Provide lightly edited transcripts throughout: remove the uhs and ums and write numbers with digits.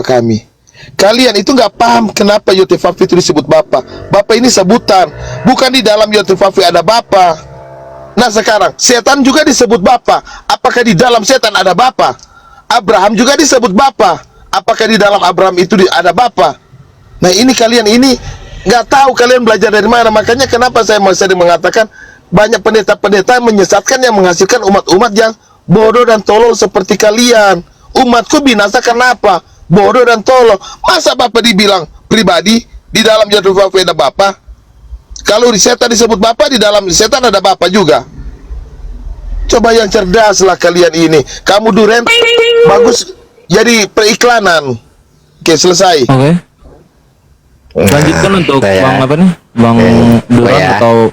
Bapa kami. Kalian itu nggak paham kenapa Yotefafi itu disebut Bapa. Bapa ini sebutan, bukan di dalam Yotefafi ada Bapa. Nah sekarang, setan juga disebut Bapa. Apakah di dalam setan ada Bapa? Abraham juga disebut Bapa. Apakah di dalam Abraham itu ada Bapa? Nah ini kalian ini nggak tahu, kalian belajar dari mana. Makanya kenapa saya sering mengatakan banyak pendeta-pendeta menyesatkan yang menghasilkan umat-umat yang bodoh dan tolol seperti kalian. Umatku binasa karena apa? Bodoh dan tolol. Masa Bapak dibilang pribadi di dalam Yotefafi ada Bapa? Kalau di setan disebut Bapa, di dalam setan ada Bapa juga. Coba yang cerdas lah kalian ini. Kamu duren bagus jadi periklanan. Oke, selesai. Oke. Lanjutkan untuk Bang apa nih? Bang Duran atau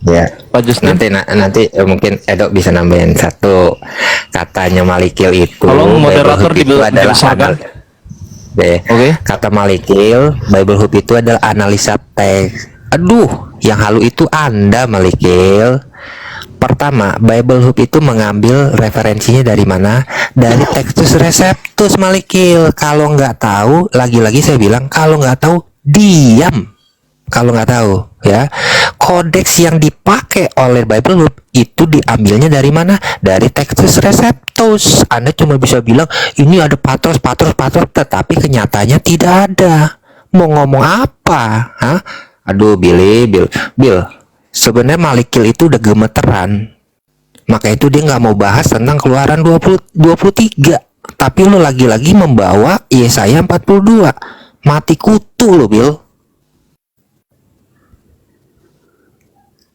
ya, Pak Justin? nanti mungkin Edo bisa nambahin satu. Katanya Malikil itu, Tolong moderator itu adalah dibesarkan. Oke. Kata Malikil, Bible Hub itu adalah analisa teks. Aduh, yang halu itu Anda, Malikil. Pertama, Bible Hub itu mengambil referensinya dari mana? Dari Textus Receptus, Malikil. Kalau nggak tahu, lagi-lagi saya bilang, kalau nggak tahu, diam. Kalau nggak tahu, ya. Kodeks yang dipakai oleh Bible Hub itu diambilnya dari mana? Dari Textus Receptus. Anda cuma bisa bilang ini ada patros, tetapi kenyataannya tidak ada. Mau ngomong apa? Hah? Aduh, Bill. Sebenarnya Malikil itu udah gemeteran. Maka itu dia nggak mau bahas tentang Keluaran 23. Tapi lo lagi-lagi membawa Yesaya 42. Mati kutu lo, Bill.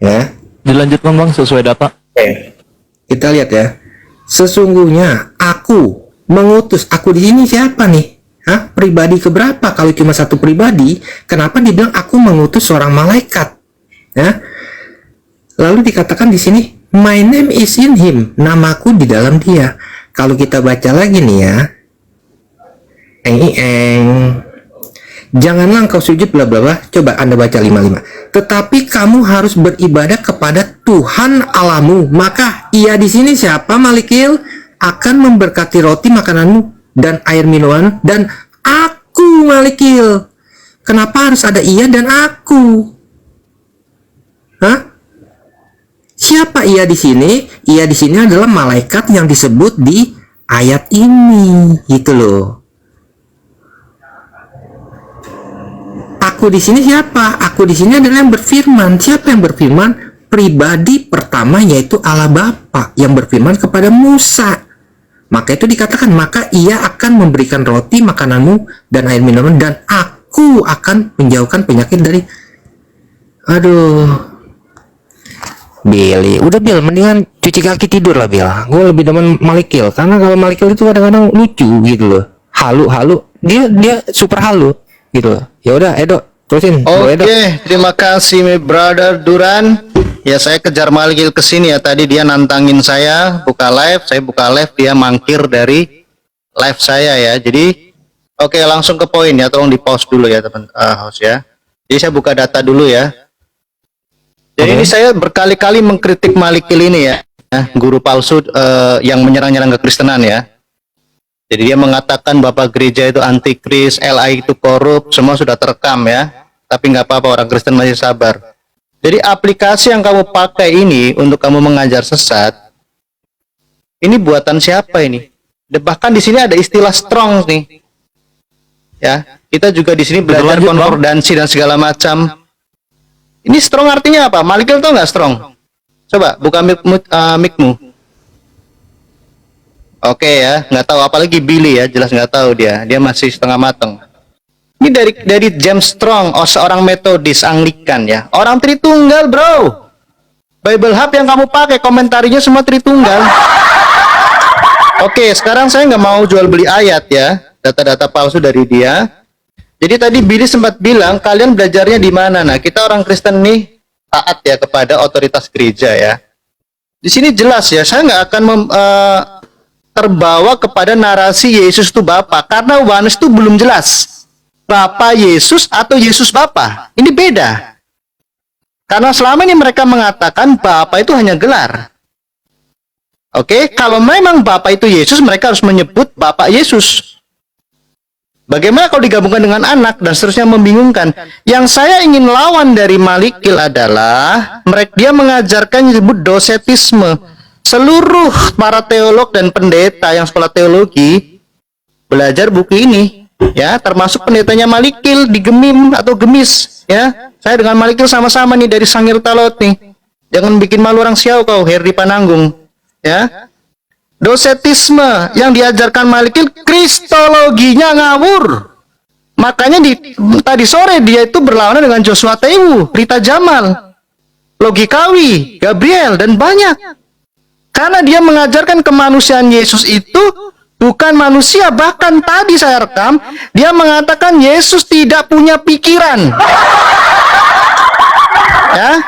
Ya, Dilanjutkan Bang sesuai data. kita lihat ya. Sesungguhnya aku mengutus, aku di sini siapa nih? Hah? Pribadi keberapa? Kalau cuma satu pribadi, kenapa dibilang aku mengutus seorang malaikat? Ya. Lalu dikatakan di sini, my name is in him, namaku di dalam dia. Kalau kita baca lagi nih ya, janganlah engkau sujud bla bla bla. Coba Anda baca 55. Tetapi kamu harus beribadah kepada Tuhan Allahmu. Maka ia di sini siapa, Malikil? Akan memberkati roti makananmu dan air minuman dan aku, Malikil. Kenapa harus ada ia dan aku? Hah? Siapa ia di sini? Ia di sini adalah malaikat yang disebut di ayat ini, gitu loh. Aku di sini siapa? Aku di sini adalah yang berfirman. Siapa yang berfirman? Pribadi pertama yaitu Allah Bapa yang berfirman kepada Musa. Maka itu dikatakan, maka ia akan memberikan roti makananmu dan air minuman dan aku akan menjauhkan penyakit dari. Aduh. Billy, udah Bill, mendingan cuci kaki tidur lah Bill. Gue lebih demen Malikil karena kalau Malikil itu kadang-kadang lucu gitu loh. Halu. Dia super halu gitu loh. Ya udah, Edo, terusin. Oke, terima kasih my brother Duran. Ya, saya kejar Malikil ke sini ya. Tadi dia nantangin saya buka live, saya buka live, dia mangkir dari live saya ya. Jadi oke, langsung ke poin ya. Tolong di pause dulu ya teman host ya. Jadi saya buka data dulu ya. Jadi ini saya berkali-kali mengkritik Malikil ini ya, guru palsu yang menyerang-nyerang kekristenan ya. Jadi dia mengatakan Bapak Gereja itu antikris, LI itu korup, semua sudah terekam ya. Tapi nggak apa-apa, orang Kristen masih sabar. Jadi aplikasi yang kamu pakai ini untuk kamu mengajar sesat, ini buatan siapa ini? Bahkan di sini ada istilah strong nih, ya. Kita juga di sini belajar konkordansi dan segala macam. Ini strong artinya apa? Malikil tau nggak strong? Coba buka mic-mu. Oke ya, nggak tahu, apalagi Billy ya, jelas nggak tahu dia masih setengah mateng. Ini dari James Strong, seorang Metodis Anglikan ya, orang Tritunggal bro. Bible Hub yang kamu pakai komentarinya semua Tritunggal. Oke, sekarang saya nggak mau jual beli ayat ya, data-data palsu dari dia. Jadi tadi Billy sempat bilang kalian belajarnya di mana? Nah, kita orang Kristen nih taat ya kepada otoritas gereja ya. Di sini jelas ya, saya nggak akan terbawa kepada narasi Yesus itu Bapa, karena Yohanes itu belum jelas Bapa Yesus atau Yesus Bapa. Ini beda. Karena selama ini mereka mengatakan Bapa itu hanya gelar. Oke, kalau memang Bapa itu Yesus, mereka harus menyebut Bapak Yesus. Bagaimana kalau digabungkan dengan anak dan seterusnya, membingungkan. Yang saya ingin lawan dari Malikil adalah dia mengajarkan yang disebut dosetisme. Seluruh para teolog dan pendeta yang sekolah teologi belajar buku ini, ya, termasuk pendetanya Malikil di Gemim atau Gemis, ya. Saya dengan Malikil sama-sama nih dari Sangir Talot nih. Jangan bikin malu orang Siau kau, Herdi Pananggung, ya. Dosetisme yang diajarkan Malikil, kristologinya ngawur. Makanya tadi sore dia itu berlawanan dengan Joshua Tewu, Rita Jamal, Logikawi, Gabriel, dan banyak. Karena dia mengajarkan kemanusiaan Yesus itu bukan manusia. Bahkan tadi saya rekam, dia mengatakan Yesus tidak punya pikiran. Ya,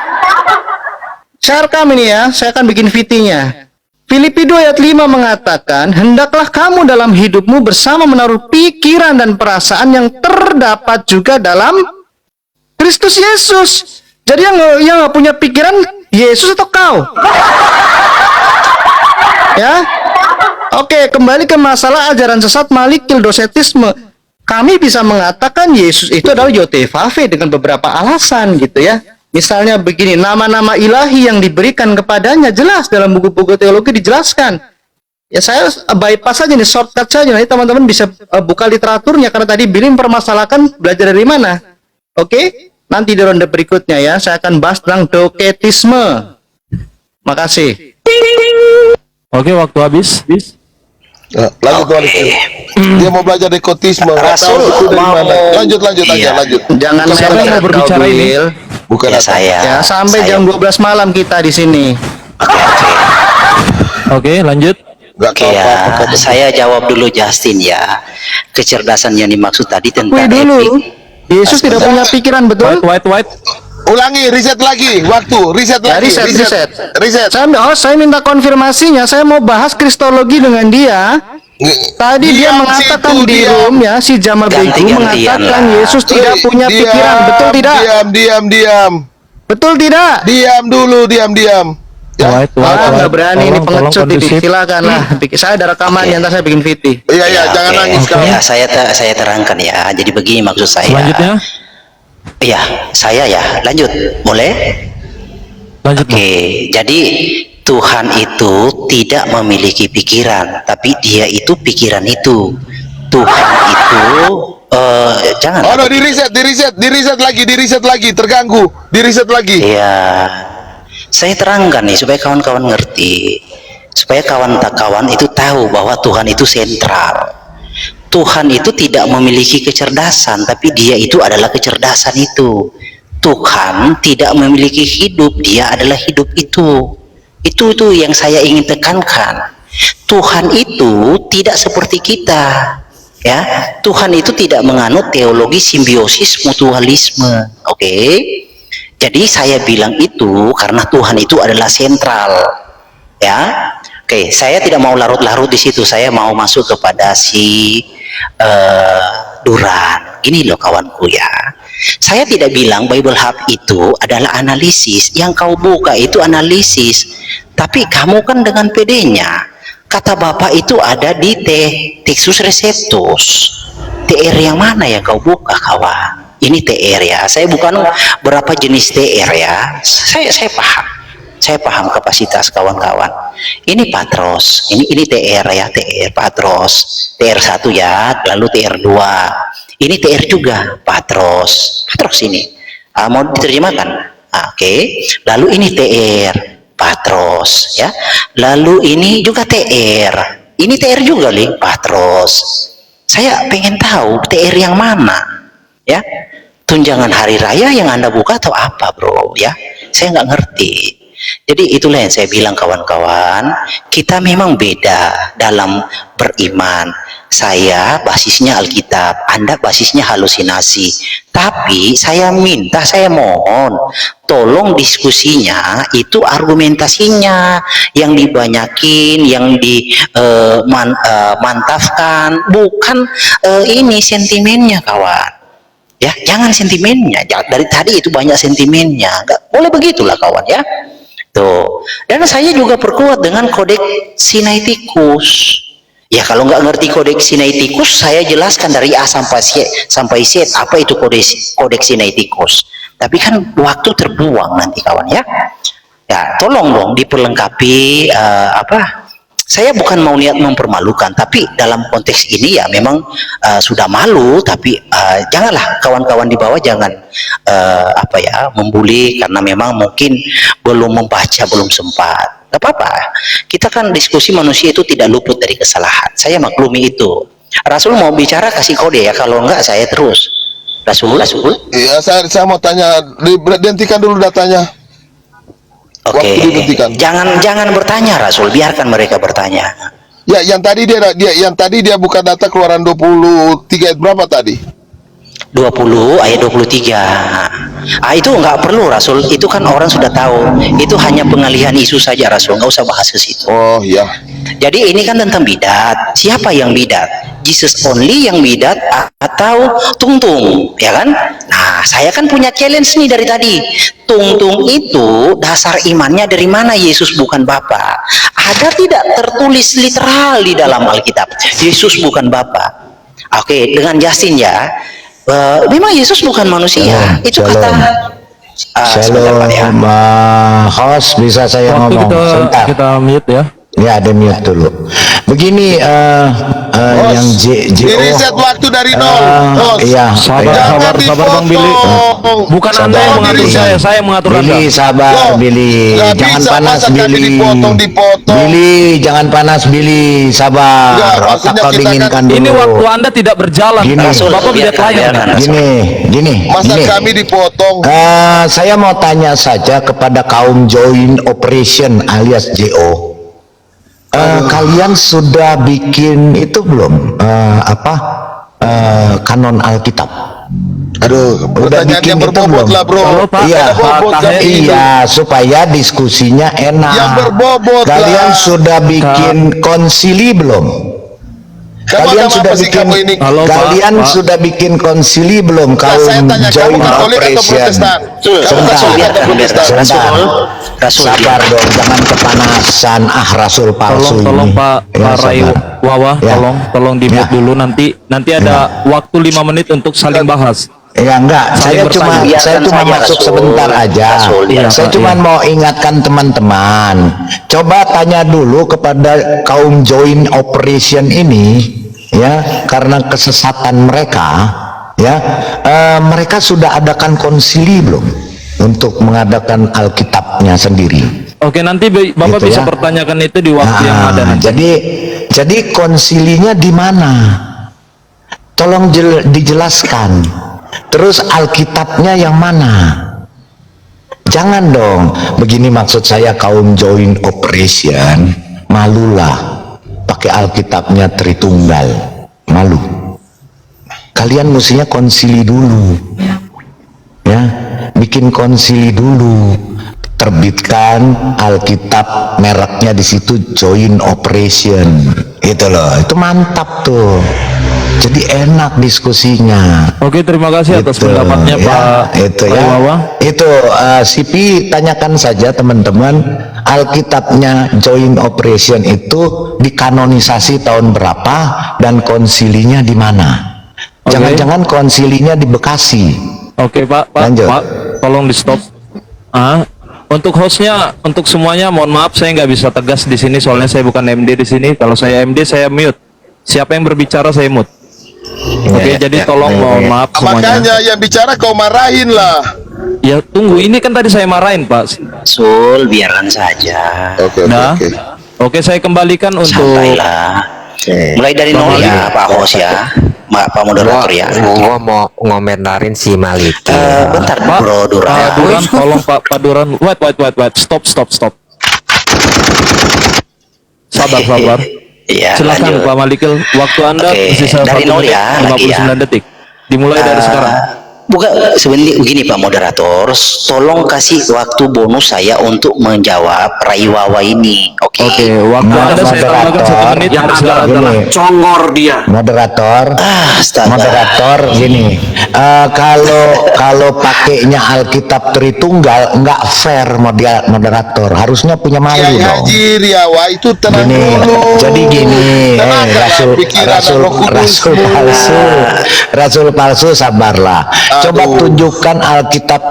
saya rekam ini ya, saya akan bikin VT-nya. Filipi 2 ayat 5 mengatakan, hendaklah kamu dalam hidupmu bersama menaruh pikiran dan perasaan yang terdapat juga dalam Kristus Yesus. Jadi yang nggak punya pikiran Yesus atau kau? Ya, oke, kembali ke masalah ajaran sesat Malikil dosetisme. Kami bisa mengatakan Yesus itu adalah Yotevave dengan beberapa alasan gitu ya. Misalnya begini, nama-nama ilahi yang diberikan kepadanya jelas dalam buku-buku teologi dijelaskan. Ya saya bypass saja nih, shortcut saja. Nanti teman-teman bisa buka literaturnya karena tadi Billy mempermasalahkan belajar dari mana. Oke? Nanti di ronde berikutnya ya, saya akan bahas tentang doketisme. Makasih. Oke, waktu habis. Nah, lanjut Malikil. Dia mau belajar dekotisme, nggak tahu itu dari mana. Lanjut aja, lanjut. Jangan Siapa yang mau berbicara ini? Bukan Ya, apa. saya. Ya, sampai jam 12 malam kita di sini. Oke, lanjut. Nggak Oke tahu ya, apa-apa. saya jawab dulu Justin ya. Kecerdasan yang dimaksud tadi tentang Wih dulu. etik. Yesus tidak punya pikiran, betul? White. Ulangi, riset lagi, waktu, riset Ya, lagi, riset. Saya minta konfirmasinya. Saya mau bahas kristologi dengan dia. Tadi dia Diam mengatakan situ, di diam. room ya, si Jamal Begu Ganti-gantian mengatakan lah. Yesus tidak punya pikiran, betul tidak? Diam. Betul tidak? Diam dulu. Ya. White. Nggak berani ini Tolong pengecut ini. kondusif. Silakan lah. Saya ada rekamannya, ntar saya bikin VT. Iya, jangan oke. nangis kamu. Ya, saya terangkan ya. Jadi begini maksud saya. Selanjutnya, Iya, saya ya. Lanjut. Boleh? lanjut. Oke, jadi Tuhan itu tidak memiliki pikiran, tapi Dia itu pikiran itu. Tuhan itu jangan. Oh, no, di riset lagi, terganggu, di riset lagi. Iya, saya terangkan nih supaya kawan-kawan ngerti, supaya kawan-kawan itu tahu bahwa Tuhan itu sentral. Tuhan itu tidak memiliki kecerdasan, tapi Dia itu adalah kecerdasan itu. Tuhan tidak memiliki hidup, Dia adalah hidup itu. Itu yang saya ingin tekankan. Tuhan itu tidak seperti kita, ya. Tuhan itu tidak menganut teologi simbiosis mutualisme. Oke. Jadi saya bilang itu karena Tuhan itu adalah sentral, ya. Oke, saya tidak mau larut-larut di situ. Saya mau masuk kepada si Duran. Gini loh kawanku ya. Saya tidak bilang Bible Hub itu adalah analisis. Yang kau buka itu analisis. Tapi kamu kan dengan PD-nya. Kata Bapak itu ada di Textus Receptus. TR yang mana yang kau buka kawan? Ini TR ya. Saya bukan berapa jenis TR ya. Saya paham. Saya paham kapasitas kawan-kawan. Ini Patros, ini TR ya, TR Patros, TR1 ya, lalu TR2. Ini TR juga, Patros ini. Mau diterjemahkan? Oke. Lalu ini TR, Patros ya. Lalu ini juga TR. Ini TR juga nih, Patros. Saya pengen tahu TR yang mana, ya? Tunjangan hari raya yang Anda buka atau apa, bro? Ya, saya nggak ngerti. Jadi itulah yang saya bilang kawan-kawan, kita memang beda dalam beriman. Saya basisnya Alkitab, Anda basisnya halusinasi. Tapi saya minta, saya mohon, tolong diskusinya itu argumentasinya yang dibanyakin, yang dimantafkan, bukan ini sentimennya kawan. Ya, jangan sentimennya. Dari tadi itu banyak sentimennya. Nggak boleh begitulah kawan ya. Tuh. Dan saya juga perkuat dengan kodeks Sinaiticus Ya kalau nggak ngerti kodeks Sinaiticus, saya jelaskan dari A sampai Z apa itu kodeks Sinaiticus. Tapi kan waktu terbuang nanti kawan ya. Ya tolong dong diperlengkapi Saya bukan mau niat mempermalukan, tapi dalam konteks ini ya memang sudah malu, tapi janganlah kawan-kawan di bawah jangan membuli karena memang mungkin belum membaca, belum sempat. Gak apa-apa, kita kan diskusi manusia itu tidak luput dari kesalahan. Saya maklumi itu. Rasul mau bicara kasih kode ya, kalau enggak saya terus. Rasul. Iya, saya mau tanya, dihentikan dulu datanya. Oke. Waktu dihentikan. Jangan bertanya Rasul, biarkan mereka bertanya. Ya, yang tadi dia buka data keluaran 23 ayat berapa tadi? 20 ayat 23. Itu nggak perlu Rasul, itu kan orang sudah tahu. Itu hanya pengalihan isu saja Rasul, nggak usah bahas ke situ. Oh ya. Jadi ini kan tentang bidat. Siapa yang bidat? Jesus only yang bidat atau tungtung, ya kan? Nah, saya kan punya challenge nih dari tadi. Tungtung itu dasar imannya dari mana Yesus bukan Bapa? Ada tidak tertulis literal di dalam Alkitab? Yesus bukan Bapa. Oke, dengan Yasin ya. Memang Yesus bukan manusia. Itu kata sebentar, Pak, ya. Shalom, host, bisa saya Waktu ngomong sebentar? kita mute ya. Ya, ada mute dulu. Begini, yang JO. Ini set waktu dari nol. Bos. Iya, Sabar Bang Billy. Bukan Anda yang mengatur saya yang mengatur Anda. Billy, sabar, Billy. Nggak Jangan bisa, panas, masa kaki Billy. dipotong. Billy, jangan panas, Billy. Sabar. Nggak, Otak maksudnya kau kita dinginkan kan- dulu. Ini waktu Anda tidak berjalan. Gini. Rasul, Bapak tidak Biarkan, layak. biarkan. Gini. Masa kami dipotong. Saya mau tanya saja kepada kaum joint operation alias JO. Kalian sudah bikin itu belum? Kanon Alkitab. Aduh, Udah pertanyaannya bikin itu berbobot belum? lah bro. Halo, Pak. Iya, Ada bobot Pak, kami itu. Iya, supaya diskusinya enak. Yang berbobot Kalian lah. sudah bikin konsili belum? Kamu Kalian agama sudah apa sih bikin kamu ini? Halo, Pak. kalian Pak. sudah bikin konsili belum Nah, saya kaum tanya, kamu joint Katolik atau operation? Protestan? Kamu Sebentar. Katolik atau Protestan? Sebentar. Rasul, Sabar dong, jangan kepanasan. Rasul palsu Tolong ini. Pak Rai sabar. Wawa, Ya. tolong di mute Ya. dulu, nanti ada waktu 5 menit untuk saling bahas. Ya enggak, Saling bertanya. saya cuma Biarkan masuk saja, sebentar Rasul. aja. Rasul, biarkan. Saya cuma mau ingatkan teman-teman. Coba tanya dulu kepada kaum joint operation ini, ya, karena kesesatan mereka, ya, mereka sudah adakan konsili belum untuk mengadakan Alkitabnya sendiri? Oke, nanti Bapak Gitu bisa ya. pertanyakan itu di waktu yang ada nanti. Jadi konsilinya di mana? Tolong dijelaskan. Terus Alkitabnya yang mana? Jangan dong. Begini maksud saya, kaum joint operation, malulah pakai Alkitabnya Tritunggal. Malu. Kalian mestinya konsili dulu. Ya, bikin konsili dulu. Terbitkan Alkitab, mereknya di situ joint operation. Itu loh, itu mantap tuh. Jadi enak diskusinya. Oke, terima kasih atas Gitu, pendapatnya ya, Pak itu Rai ya. Wawa. Itu Sipi tanyakan saja teman-teman, Alkitabnya joint operation itu dikanonisasi tahun berapa dan konsilinya di mana? Oke. Jangan-jangan konsilinya di Bekasi. Oke Pak, Lanjut. Pak, tolong di stop. Untuk hostnya, untuk semuanya, mohon maaf saya nggak bisa tegas di sini soalnya saya bukan MD di sini. Kalau saya MD saya mute. Siapa yang berbicara saya mute. Oke, jadi tolong mohon maaf semuanya. Makanya yang bicara kau marahin lah. Ya tunggu, ini kan tadi saya marahin Pak. Rasul, biarkan saja. Oke. Nah, oke saya kembalikan untuk Santailah. Mulai dari nol ya, Pak Host ya, Pak Moderator ya. Gua mau ngomentarin si Maliki. Bentar Pak Bro Duran. Duran, tolong Pak Duran. Wait. Stop. Sabar. Iya, Silakan lanjut. Pak Malikil, waktu Anda Oke, tersisa dari 1 nol menit ya, lagi 59 ya. detik. Dimulai dari sekarang. Bukan, sebenarnya begini Pak Moderator, tolong kasih waktu bonus saya untuk menjawab Rai Wawa ini. Oke. Oke, waktu Anda saya tambahkan 1 menit. Yang harus ada jalan. adalah congor dia. Moderator, Astaga. moderator gini, kalau pakainya Alkitab Tritunggal nggak fair moderator, harusnya punya malu Kiai dong. Haji Riawa itu tenang Gini, dulu. jadi gini, Tenang, Rasul palsu, sabarlah. Coba Aduh. tunjukkan Alkitab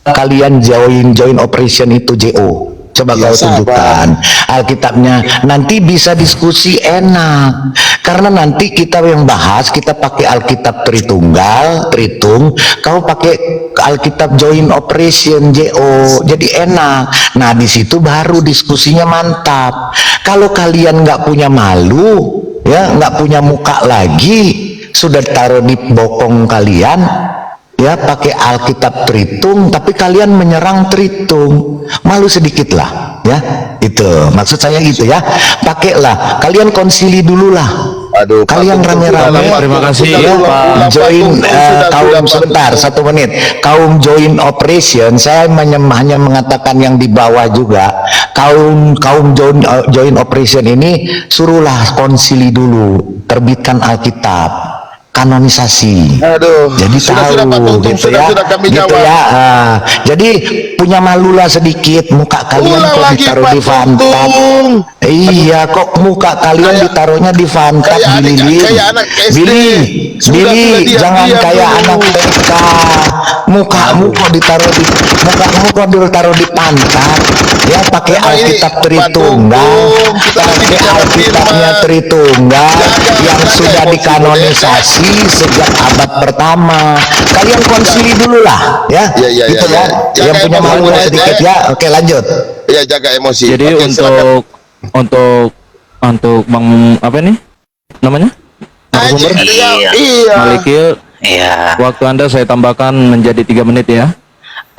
kalian join operation itu JO. Coba Ya, kau sabar. tunjukkan Alkitabnya, nanti bisa diskusi enak. Karena nanti kita yang bahas, kita pakai Alkitab Tritunggal, Tritung, kau pakai Alkitab Joint Operation JO, jadi enak. Nah di situ baru diskusinya mantap. Kalau kalian nggak punya malu, ya nggak punya muka lagi, sudah taruh di bokong kalian, ya pakai Alkitab Tritung, tapi kalian menyerang Tritung, malu sedikit lah, ya itu maksud saya gitu ya. Pakailah, kalian konsili dulu lah. Aduh, Kalian Pak, rame-rame, sudah, terima kasih, ya, Pak. join kaum Pak. sebentar 1 menit. Kaum join operation, saya hanya mengatakan yang di bawah juga. Kaum join operation ini suruhlah konsili dulu, terbitkan Alkitab, kanonisasi. Aduh, Jadi sudah, tahu Pak Tuntung, gitu sudah, ya, sudah kami gitu jawab. ya. Jadi punya malulah sedikit, muka kalian Ulang kok lagi, ditaruh Pak di fantat. Tuntung. Iya, kok muka kalian Kayak- ditaruhnya di fantat, kayak anak- Billy. kayak anak SD. Billy, Sudah, Billy, diam, jangan diam kayak dulu. anak TK. Mukamu kok ditaruh di pantat. Ya pakai Memang ini, Alkitab Pak Tritunggal, Tuntung, kita lagi pakai bicara Alkitabnya firman. Tritunggal Jaga, yang jaga sudah emosi, dikanonisasi sejak abad pertama. Kalian konsili dulu lah, ya. Iya, iya, Gitu iya, ya. iya. Yang Jaga punya emosi, malu Bud. sedikit ya. Oke, lanjut. Ya, jaga emosi. Jadi Oke, silakan. untuk Bang apa nih namanya? Haji, Iya. iya. Malikil, Ya, waktu Anda saya tambahkan menjadi 3 menit ya.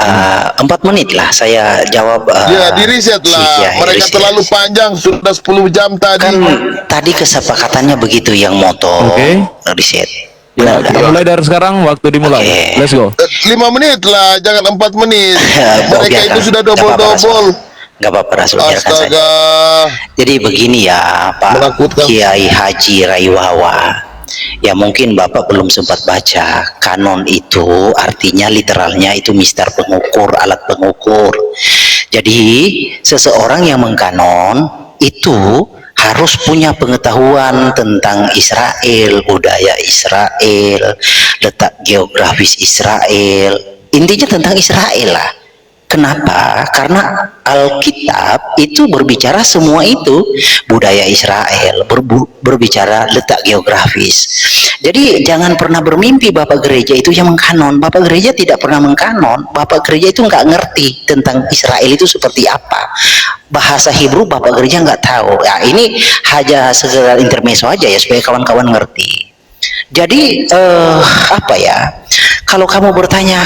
4 menit lah saya jawab. Ya, di reset lah. ya, Mereka reset. terlalu panjang, sudah 10 jam tadi. Kan tadi kesepakatannya begitu yang moto Oke. reset. Ya, Benar, kita kan? mulai dari sekarang, waktu dimulai. Oke. Let's go. 5 menit lah, jangan 4 menit. Oh, Mereka biarkan. itu sudah Nggak apa-apa, double-double. Nggak apa-apa, Rasul, biarkan saja. Astaga. Jadi begini ya Pak Menakutkan. Kiai Haji Raiwawa. Ya mungkin Bapak belum sempat baca. Kanon itu artinya literalnya itu mister pengukur, alat pengukur. Jadi seseorang yang mengkanon itu harus punya pengetahuan tentang Israel, budaya Israel, letak geografis Israel. Intinya tentang Israel lah. Kenapa? Karena Alkitab itu berbicara semua itu, budaya Israel, berbicara letak geografis. Jadi jangan pernah bermimpi Bapak Gereja itu yang mengkanon. Bapak Gereja tidak pernah mengkanon. Bapak Gereja itu nggak ngerti tentang Israel itu seperti apa. Bahasa Hebrew Bapak Gereja nggak tahu. Ya, ini hanya sekedar intermezzo aja ya supaya kawan-kawan ngerti. Jadi apa ya? Kalau kamu bertanya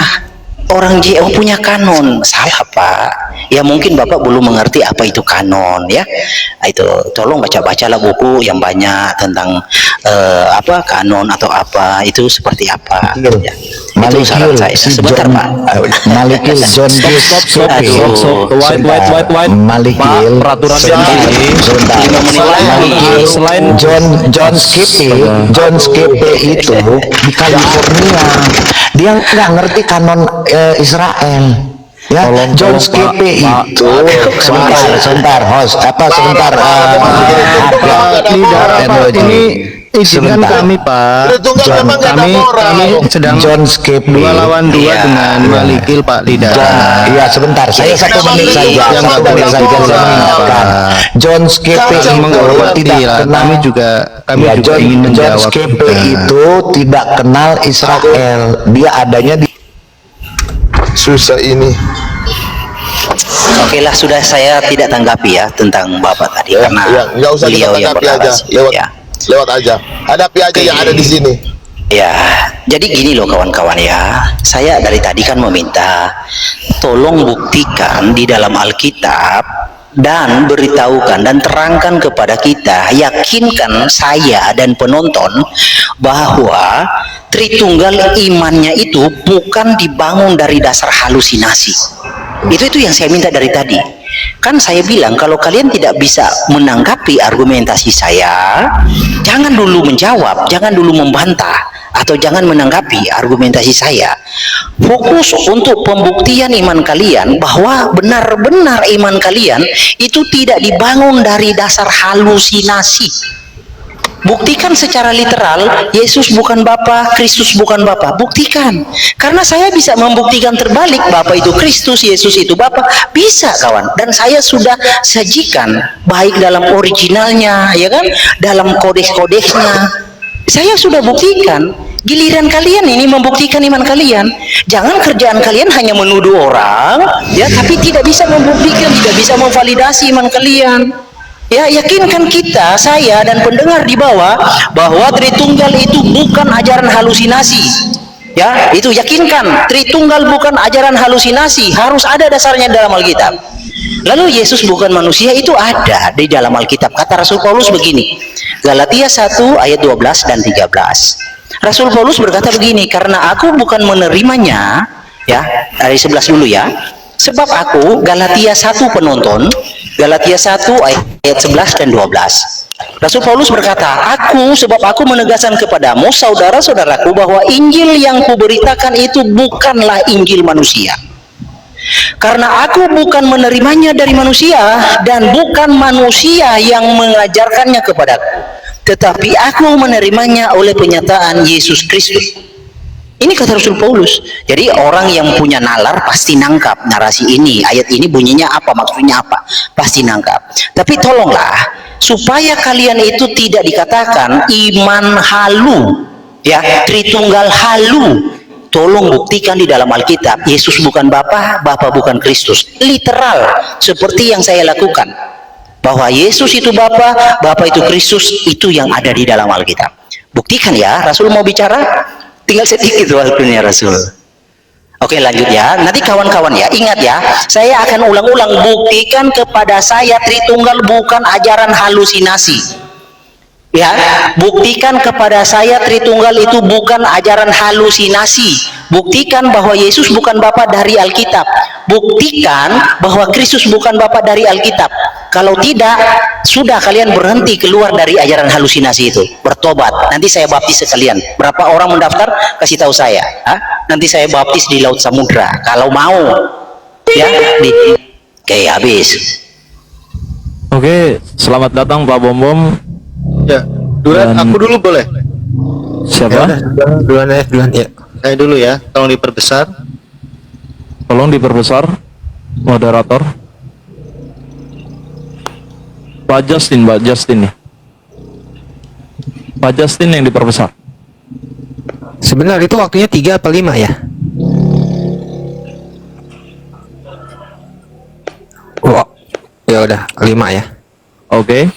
orang JO punya kanon, salah Pak. Ya mungkin Bapak belum mengerti apa itu kanon ya. Nah, itu tolong baca-bacalah buku yang banyak tentang apa kanon atau apa itu seperti apa. Ya. Itu saran saya. Sebentar Pak. Malikil John Stop. White. Malikil Pak, peraturan sebentar, ini. sebentar. 5 menit lagi. Malikil Selain- John Skippy itu di California, dia nggak ngerti kanon Israel. Ya, John Skippy itu sebentar host sebentar Ini izinkan Sebentar. kami Pak. Tritunggal John, memang nggak ada Kami moral. sedang John Skippy 2 lawan 2 Iya. dengan Malikil Pak Lidah. Iya sebentar, saya 1 menit saja. Yang nggak Satu menit boleh saja saya moral. mengingatkan. John Skippy Kacau itu menghormati tidak lah. kenal. Kami juga Ya, ingin John menjawab. Skippy itu tidak kenal Israel. Dia adanya di Susah ini. Oke lah, sudah saya tidak tanggapi ya tentang Bapak tadi Ya, karena ya, nggak usah kita beliau yang tanggapi aja. bernarasi. Lewat aja. Hadapi aja yang ada di sini. Ya, jadi gini loh kawan-kawan ya. Saya dari tadi kan meminta tolong buktikan di dalam Alkitab dan beritahukan dan terangkan kepada kita, yakinkan saya dan penonton bahwa Tritunggal imannya itu bukan dibangun dari dasar halusinasi. Itu yang saya minta dari tadi. Kan saya bilang kalau kalian tidak bisa menanggapi argumentasi saya, jangan dulu menjawab, jangan dulu membantah, atau jangan menanggapi argumentasi saya. Fokus untuk pembuktian iman kalian bahwa benar-benar iman kalian itu tidak dibangun dari dasar halusinasi. Buktikan secara literal, Yesus bukan Bapa, Kristus bukan Bapa. Buktikan. Karena saya bisa membuktikan terbalik, Bapa itu Kristus, Yesus itu Bapa. Bisa, kawan. Dan saya sudah sajikan, baik dalam originalnya, ya kan, dalam kodeks-kodeksnya. Saya sudah buktikan. Giliran kalian ini membuktikan iman kalian. Jangan kerjaan kalian hanya menuduh orang, ya, tapi tidak bisa membuktikan, tidak bisa memvalidasi iman kalian. Ya, yakinkan kita, saya dan pendengar di bawah, bahwa Tritunggal itu bukan ajaran halusinasi. Ya, itu yakinkan, Tritunggal bukan ajaran halusinasi, harus ada dasarnya dalam Alkitab. Lalu Yesus bukan manusia, itu ada di dalam Alkitab. Kata Rasul Paulus begini, Galatia 1 ayat 12 dan 13. Rasul Paulus berkata begini, karena aku bukan menerimanya, ya, dari 11 dulu ya, sebab aku, Galatia 1 penonton, Galatia 1 ayat 11 dan 12. Rasul Paulus berkata, sebab aku menegaskan kepadamu, saudara-saudaraku, bahwa Injil yang kuberitakan itu bukanlah Injil manusia. Karena aku bukan menerimanya dari manusia, dan bukan manusia yang mengajarkannya kepadaku, tetapi aku menerimanya oleh penyataan Yesus Kristus. Ini kata Rasul Paulus. Jadi orang yang punya nalar pasti nangkap narasi ini, ayat ini bunyinya apa, maksudnya apa, pasti nangkap. Tapi tolonglah, supaya kalian itu tidak dikatakan iman halu, ya, Tritunggal halu. Tolong buktikan di dalam Alkitab, Yesus bukan Bapa, Bapa bukan Kristus. Literal, seperti yang saya lakukan. Bahwa Yesus itu Bapa, Bapa itu Kristus, itu yang ada di dalam Alkitab. Buktikan ya, Rasul mau bicara. Tinggal sedikit waktunya Rasul. Oke, lanjut ya. Nanti kawan-kawan ya, ingat ya, saya akan ulang-ulang, buktikan kepada saya Tritunggal bukan ajaran halusinasi. Ya, buktikan kepada saya Tritunggal itu bukan ajaran halusinasi. Buktikan bahwa Yesus bukan Bapa dari Alkitab. Buktikan bahwa Kristus bukan Bapa dari Alkitab. Kalau tidak, sudah kalian berhenti keluar dari ajaran halusinasi itu. Bertobat. Nanti saya baptis sekalian. Berapa orang mendaftar? Kasih tahu saya. Nanti saya baptis di Laut Samudra. Kalau mau. Ya, Oke, habis. Oke, selamat datang Pak Bom Bom. Ya, Duran, aku dulu boleh? Siapa? Duluan ya. Saya dulu ya, tolong diperbesar. Tolong diperbesar, moderator. Pak Justin nih. Pak Justin yang diperbesar. Sebenarnya itu waktunya 3 apa 5 ya? Oh, ya udah 5 ya. Oke.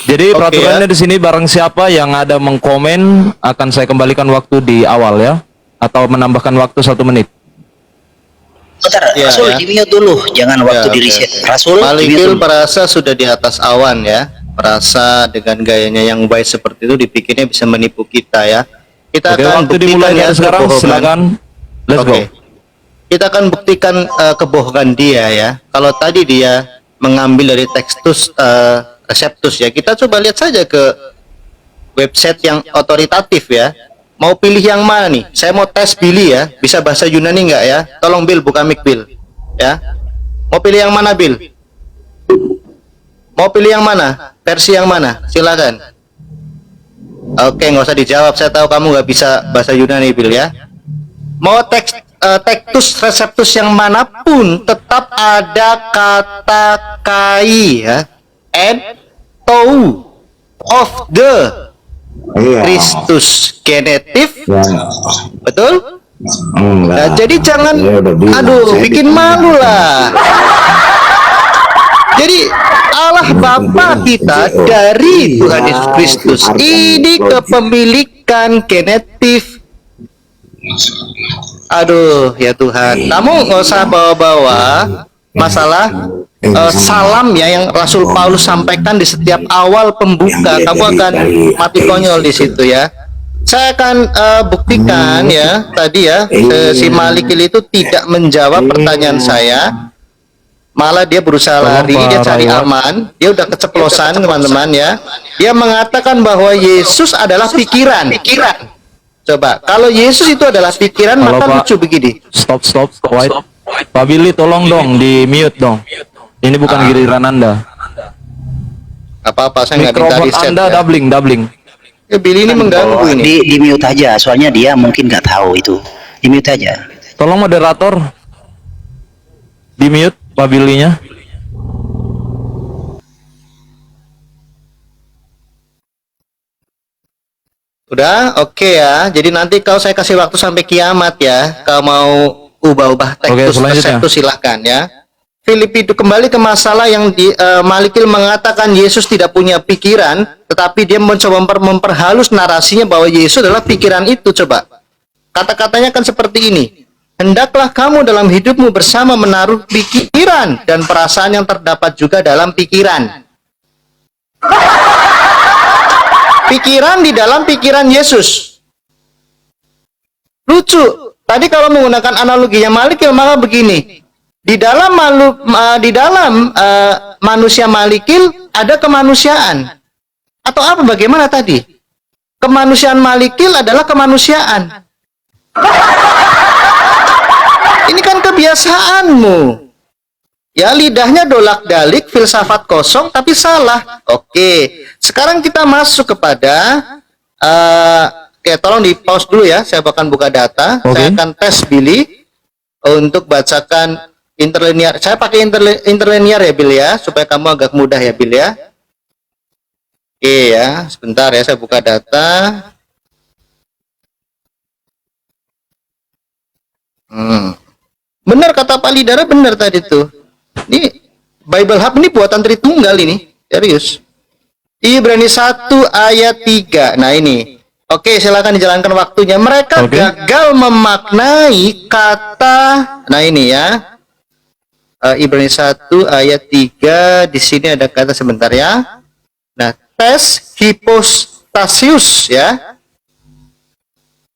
Jadi Oke, peraturannya ya. di sini, barang siapa yang ada mengkomen akan saya kembalikan waktu di awal ya, atau menambahkan waktu 1 menit. Bentar, Ya, Rasul ya. di-mute dulu, jangan waktu Ya, di oke. reset. Rasul di-mute Malikil dulu. merasa sudah di atas awan ya, merasa dengan gayanya yang baik seperti itu dipikirnya bisa menipu kita ya. Kita Oke, akan waktu buktikan dimulai ya dari sekarang, kebohongan. silakan. Let's go. Oke. Kita akan buktikan kebohongan dia ya. Kalau tadi dia mengambil dari tekstus reseptus ya, kita coba lihat saja ke website yang otoritatif ya. Mau pilih yang mana nih? Saya mau tes Billy ya. Bisa bahasa Yunani nggak ya? Tolong Bill, buka mic Bill. Ya. Mau pilih yang mana Bill? Mau pilih yang mana? Versi yang mana? Silakan. Oke, nggak usah dijawab. Saya tahu kamu nggak bisa bahasa Yunani Bill ya. Mau tekstus reseptus yang manapun tetap ada kata kai ya. And to of the Iya. Kristus genetif, Ya. betul? Enggak. Nah, jadi jangan, Saya udah bilang, aduh, saya bikin ditanya. malu lah. Jadi Allah Bapa kita dari Tuhan Yesus Kristus, ini kepemilikan genetif. Aduh, ya Tuhan, kamu nggak usah bawa-bawa masalah salam ya yang Rasul Paulus sampaikan di setiap awal pembuka. Kamu akan mati konyol di situ ya. Saya akan buktikan ya tadi ya si Malikil itu tidak menjawab pertanyaan saya, malah dia berusaha lari, dia cari aman, dia udah keceplosan teman-teman ya. Dia mengatakan bahwa Yesus adalah pikiran. Coba kalau Yesus itu adalah pikiran, Halo, maka Pak. lucu begini. Stop, white. Pak Billy tolong dong di mute dong. Ini bukan giliran Anda. Apa-apa saya nggak minta Mikrofon riset Anda ya. doubling. Ya, Billy ini mengganggu ini. Di mute aja, soalnya dia mungkin nggak tahu itu. Di mute aja. Tolong moderator di mute Pak Billy-nya. Udah, oke ya. Jadi nanti kalau saya kasih waktu sampai kiamat ya, kalau mau ubah-ubah Oke, tektus selanjutnya. reseptus silahkan ya. Filipi itu kembali ke masalah yang Malikil mengatakan Yesus tidak punya pikiran, tetapi dia mencoba memperhalus narasinya bahwa Yesus adalah pikiran itu. Coba kata-katanya kan seperti ini: hendaklah kamu dalam hidupmu bersama menaruh pikiran dan perasaan yang terdapat juga dalam pikiran. Pikiran di dalam pikiran Yesus. Lucu. Tadi kalau menggunakan analoginya Malikil maka begini. Di dalam manusia Malikil ada kemanusiaan. Atau apa bagaimana tadi? Kemanusiaan Malikil adalah kemanusiaan. Ini kan kebiasaanmu. Ya, lidahnya dolak-dalik, filsafat kosong, tapi salah. Oke, sekarang kita masuk kepada oke, tolong di pause dulu ya. Saya akan buka data. Oke. Saya akan tes Billy untuk bacakan interlinear. Saya pakai interlinear ya, Billy ya, supaya kamu agak mudah ya, Billy ya. Oke ya, sebentar ya, saya buka data. Benar kata Pak Lidara, benar tadi tuh. Ini Bible Hub ini buatan Tritunggal ini, serius. Ibrani 1 ayat 3. Nah ini. Oke, silakan dijalankan waktunya. Mereka gagal memaknai kata. Nah ini ya. Ibrani 1 ayat 3. Di sini ada kata sebentar ya. Nah, tes hipostasius ya.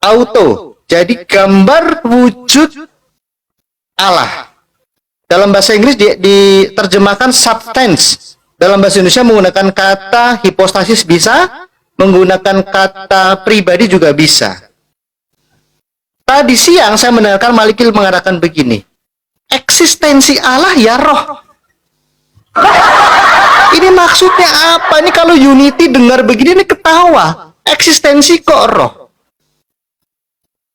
Auto. Jadi gambar wujud Allah. Dalam bahasa Inggris diterjemahkan substance. Dalam bahasa Indonesia menggunakan kata hipostasis bisa, menggunakan kata pribadi juga bisa. Tadi siang saya mendengarkan Malikil mengatakan begini, eksistensi Allah ya roh. Ini maksudnya apa? Ini kalau Unity dengar begini ini ketawa. Eksistensi kok roh?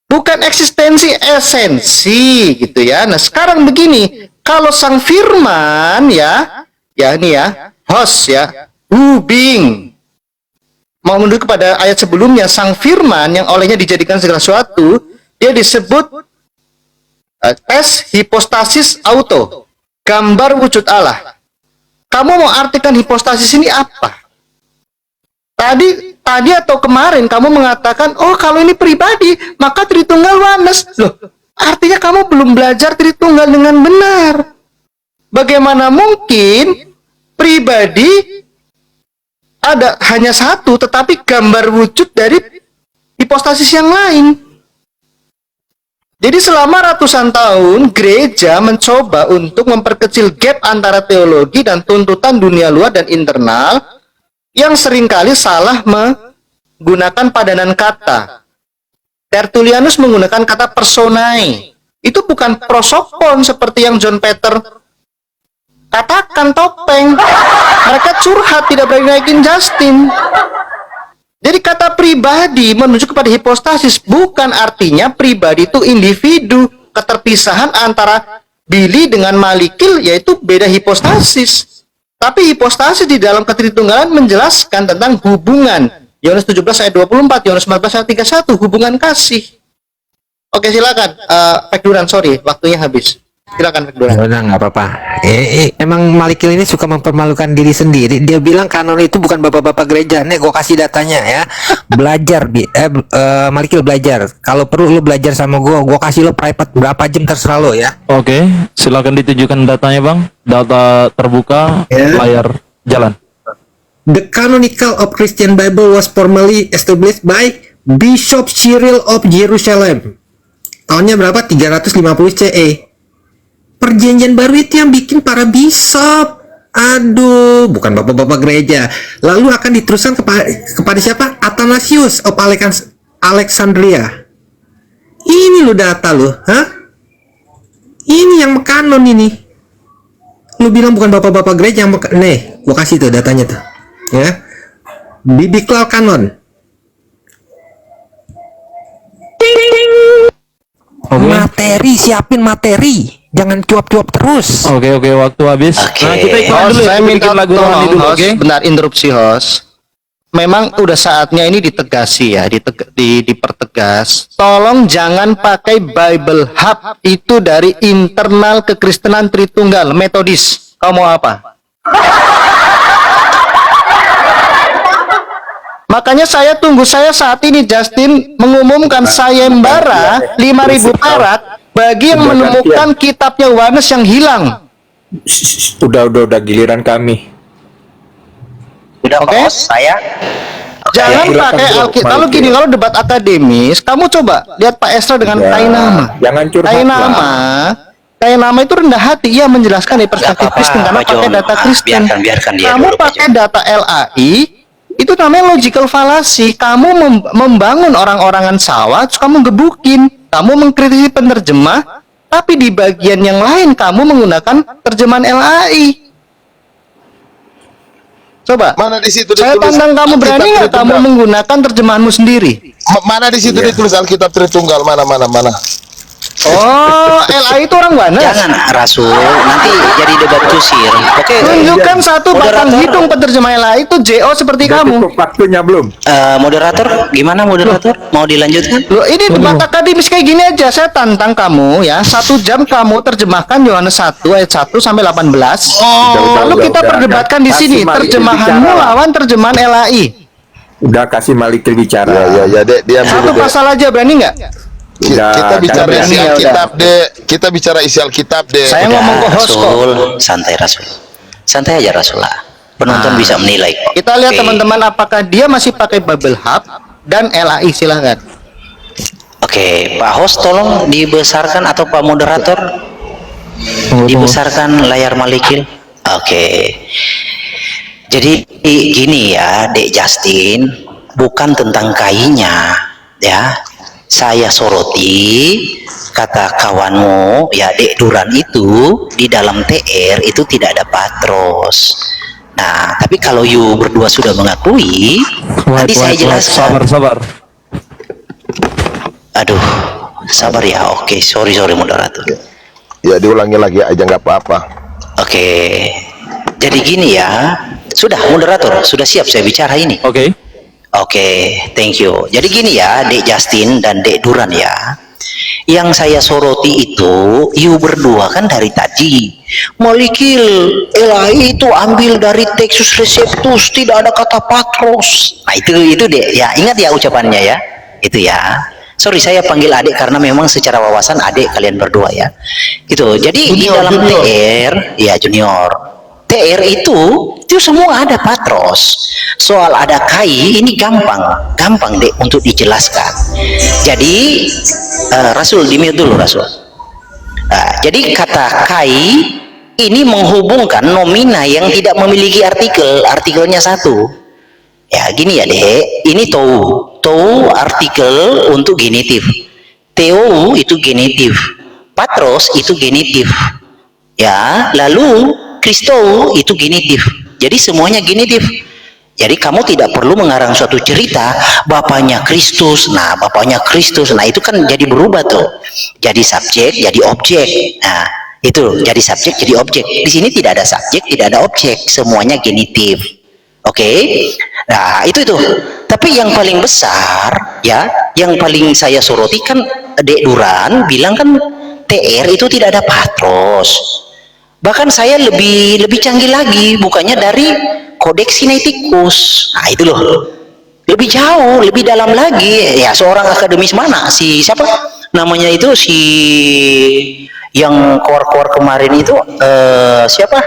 Bukan eksistensi, esensi gitu ya. Nah sekarang begini, kalau sang firman ya ini ya, host ya, being. Mau menuju kepada ayat sebelumnya, sang firman yang olehnya dijadikan segala sesuatu, dia disebut tes hipostasis auto, gambar wujud Allah. Kamu mau artikan hipostasis ini apa? Tadi atau kemarin kamu mengatakan, oh kalau ini pribadi, maka Tritunggal oneness. Loh, artinya kamu belum belajar Tritunggal dengan benar. Bagaimana mungkin pribadi ada hanya satu, tetapi gambar wujud dari hipostasis yang lain. Jadi selama ratusan tahun, gereja mencoba untuk memperkecil gap antara teologi dan tuntutan dunia luar dan internal, yang seringkali salah menggunakan padanan kata. Tertullianus menggunakan kata personae. Itu bukan prosopon seperti yang John Peter katakan, topeng. Mereka curhat, tidak berani naikin Justin. Jadi kata pribadi menuju kepada hipostasis bukan artinya pribadi itu individu. Keterpisahan antara Billy dengan Malikil yaitu beda hipostasis. Tapi hipostasis di dalam ketritunggalan menjelaskan tentang hubungan. Yohanes 17 ayat 24, Yohanes 14 ayat 31, hubungan kasih. Oke, silakan. Pak Duran, sorry, waktunya habis. Silakan Pak Duran. Udah nggak apa-apa. Emang Malikil ini suka mempermalukan diri sendiri. Dia bilang kanon itu bukan bapak-bapak gereja. Nih, gue kasih datanya ya. Belajar, Malikil belajar. Kalau perlu lu belajar sama gue kasih lo private berapa jam terserah lo ya. Oke, silakan ditunjukkan datanya Bang. Data terbuka, layar jalan. The canonical of Christian Bible was formally established by Bishop Cyril of Jerusalem. Tahunnya berapa? 350 CE. Perjanjian baru itu yang bikin para bishop. Aduh, bukan bapak-bapak gereja. Lalu akan diteruskan kepada siapa? Athanasius of Alexandria. Ini lo data lo, hah? Ini yang kanon ini. Lu bilang bukan bapak-bapak gereja yang nih, gua kasih tuh datanya tuh. Ya. Biblical canon. Materi, siapin materi. Jangan cuap-cuap terus. Oke, waktu habis. Oke. Nah, kita ikut Host, dulu ya. saya Kita minta bikin lagu rohani tolong, dulu, host. oke? Benar, interupsi, host. Memang udah saatnya ini ditegasi ya, dipertegas. Tolong jangan pakai Bible Hub itu dari internal kekristenan Tritunggal Metodis. Kau mau apa? Makanya saya tunggu saat ini Justin mengumumkan sayembara 5.000 perak bagi yang menemukan kitabnya Yohanes yang hilang. Udah giliran kami. Udah Oke. host saya. Jangan silakan, pakai bro. Alkitab. Mari, Kalau gini, bro. kalau debat akademis, kamu coba lihat Pak Esra dengan Ya, Kainama. jangan curhat Kainama, Kainama itu rendah hati. Ia menjelaskan dari perspektif Nggak apa-apa, Kristen karena Pak pakai John. data Kristen. Biarkan dia Kamu dulu, Pak pakai data LAI, itu namanya logical fallacy. Kamu membangun orang-orangan sawah, terus kamu gebukin. Kamu mengkritisi penerjemah, tapi di bagian yang lain kamu menggunakan terjemahan LAI. Coba. Mana di situ Saya ditulis tantang kamu, berani Alkitab nggak kamu Tritunggal? menggunakan terjemahanmu sendiri? Mana di situ ditulis Alkitab Tritunggal? Mana? Oh, LA itu orang mana? Jangan Rasul, nanti jadi debat kusir. Oke. Tunjukkan satu batang Moderator. hidung penerjemah LA itu JO seperti kamu. Cukup waktunya belum? Moderator, gimana moderator? Mau dilanjutkan? Loh, ini debat akademis kayak gini aja. Saya tantang kamu ya, 1 jam kamu terjemahkan Yohanes 1 ayat 1 sampai 18. Lalu kita perdebatkan di sini terjemahanmu lawan terjemahan LAI. Udah kasih Malikil bicara. Ya, Dek, diam Satu dulu, Dek. pasal aja, berani nggak? Kita bicara jangan isi berani, ya Alkitab, Dek. Kita bicara isi Alkitab, Dek. Saya ngomong ke host kok. Rasul, santai Rasul. Santai aja Rasul lah. Penonton bisa menilai kok. Kita lihat Oke. teman-teman apakah dia masih pakai Bible Hub dan LAI, silahkan. Oke, Pak host tolong dibesarkan atau Pak moderator dibesarkan layar Malikil. Oke. Jadi gini ya, Dek Justin, bukan tentang kainya ya. Saya soroti kata kawanmu ya, Dek Duran itu di dalam TR itu tidak ada patros. Nah, tapi kalau you berdua sudah mengakui, nanti saya jelaskan. Sabar. Aduh, sabar ya. Oke, sorry moderator. Ya, diulangi lagi aja nggak apa-apa. Oke, jadi gini ya. Sudah, moderator, sudah siap saya bicara ini. Oke. Oke, thank you. Jadi gini ya, Dek Justin dan Dek Duran ya. Yang saya soroti itu, you berdua kan dari tadi. Malikil, LAI itu ambil dari Textus Receptus, tidak ada kata patros. Nah itu deh, ya ingat ya ucapannya ya. Itu ya. Sorry saya panggil adik karena memang secara wawasan adik kalian berdua ya. Gitu. Jadi di dalam TR, ya junior. TR itu semua ada patros. Soal ada kai ini gampang deh untuk dijelaskan. Jadi Rasul di mute dulu Rasul. Jadi kata kai ini menghubungkan nomina yang tidak memiliki artikelnya satu. Ya gini ya dek, ini tou artikel untuk genitif, theo itu genitif, patros itu genitif, ya lalu Kristo itu genitif. Jadi semuanya genitif. Jadi kamu tidak perlu mengarang suatu cerita bapaknya Kristus. Nah, bapaknya Kristus. Nah, itu kan jadi berubah tuh. Jadi subjek, jadi objek. Nah, itu jadi subjek, jadi objek. Di sini tidak ada subjek, tidak ada objek. Semuanya genitif. Oke? Nah, itu. Tapi yang paling besar ya, yang paling saya soroti kan Dek Duran bilang kan TR itu tidak ada patros. Bahkan saya lebih canggih lagi, bukannya dari Codex Sinaiticus. Nah itu loh, lebih jauh, lebih dalam lagi. Ya seorang akademis mana? Si siapa namanya itu, si yang keluar kemarin itu siapa?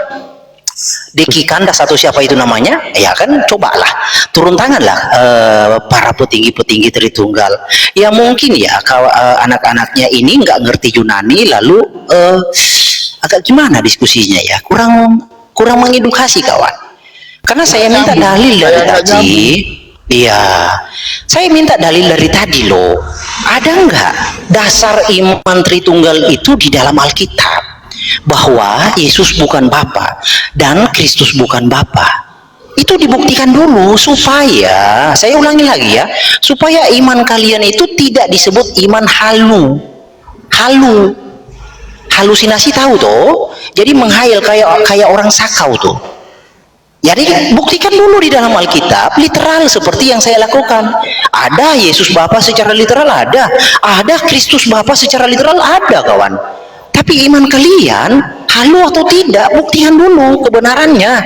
Deki Kandas atau siapa itu namanya, ya kan, cobalah turun tanganlah para petinggi-petinggi Tritunggal. Ya mungkin ya kalau anak-anaknya ini nggak ngerti Yunani, lalu agak gimana diskusinya ya, kurang mengedukasi kawan. Karena saya minta dalil dari tadi. Iya, saya minta dalil dari tadi loh. Ada nggak dasar iman Tritunggal itu di dalam Alkitab? Bahwa Yesus bukan Bapa dan Kristus bukan Bapa. Itu dibuktikan dulu supaya, saya ulangi lagi ya, supaya iman kalian itu tidak disebut iman halusinasi, tahu toh? Jadi menghayal kayak orang sakau tuh. Jadi buktikan dulu di dalam Alkitab literal seperti yang saya lakukan. Ada Yesus Bapa secara literal, ada Kristus Bapa secara literal, ada kawan. Tapi iman kalian halu atau tidak, buktikan dulu kebenarannya.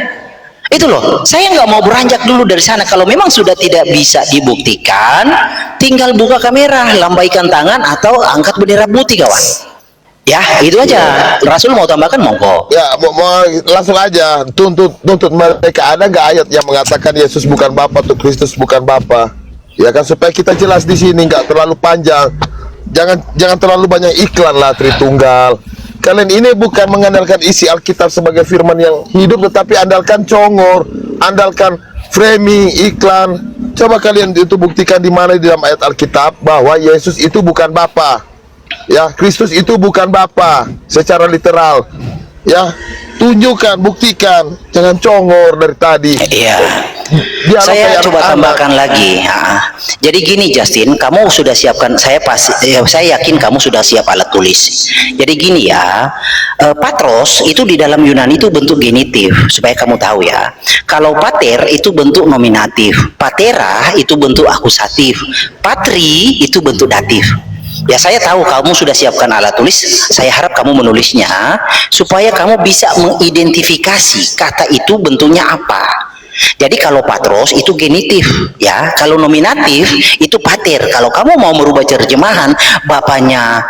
Itu loh, saya nggak mau beranjak dulu dari sana. Kalau memang sudah tidak bisa dibuktikan, tinggal buka kamera, lambaikan tangan atau angkat bendera putih kawan. Ya itu aja. Rasul mau tambahkan monggo. Ya, mau langsung aja tuntut mereka. Ada nggak ayat yang mengatakan Yesus bukan Bapa atau Kristus bukan Bapa? Ya kan, supaya kita jelas di sini, nggak terlalu panjang. Jangan terlalu banyak iklan lah Tritunggal. Kalian ini bukan mengandalkan isi Alkitab sebagai firman yang hidup, tetapi andalkan congor, andalkan framing, iklan. Coba kalian itu buktikan di mana di dalam ayat Alkitab bahwa Yesus itu bukan Bapa. Ya, Kristus itu bukan Bapa secara literal. Ya, tunjukkan, buktikan, jangan congor dari tadi. Iya. Biar Saya kayak coba anak-anak. tambahkan lagi. Jadi gini Justin, kamu sudah siapkan, saya yakin kamu sudah siap alat tulis. Jadi gini ya, patros itu di dalam Yunani itu bentuk genitif, supaya kamu tahu ya. Kalau pater itu bentuk nominatif, patera itu bentuk akusatif, patri itu bentuk datif. Ya saya tahu kamu sudah siapkan alat tulis, saya harap kamu menulisnya supaya kamu bisa mengidentifikasi kata itu bentuknya apa. Jadi kalau patros itu genitif ya, kalau nominatif itu pater. Kalau kamu mau merubah terjemahan bapaknya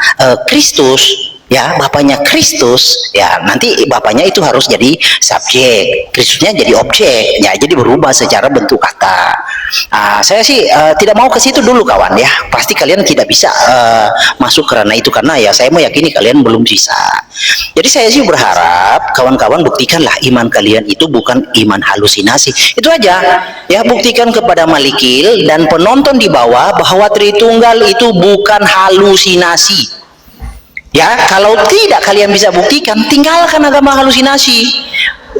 Kristus, ya bapaknya Kristus, ya nanti bapaknya itu harus jadi subjek, Kristusnya jadi objek, ya jadi berubah secara bentuk kata. Saya sih tidak mau ke situ dulu kawan ya, pasti kalian tidak bisa masuk karena itu, karena ya saya meyakini kalian belum bisa. Jadi saya sih berharap kawan-kawan buktikanlah iman kalian itu bukan iman halusinasi. Itu aja ya, buktikan kepada Malikil dan penonton di bawah bahwa Tritunggal itu bukan halusinasi. Ya, kalau tidak kalian bisa buktikan, tinggalkan agama halusinasi.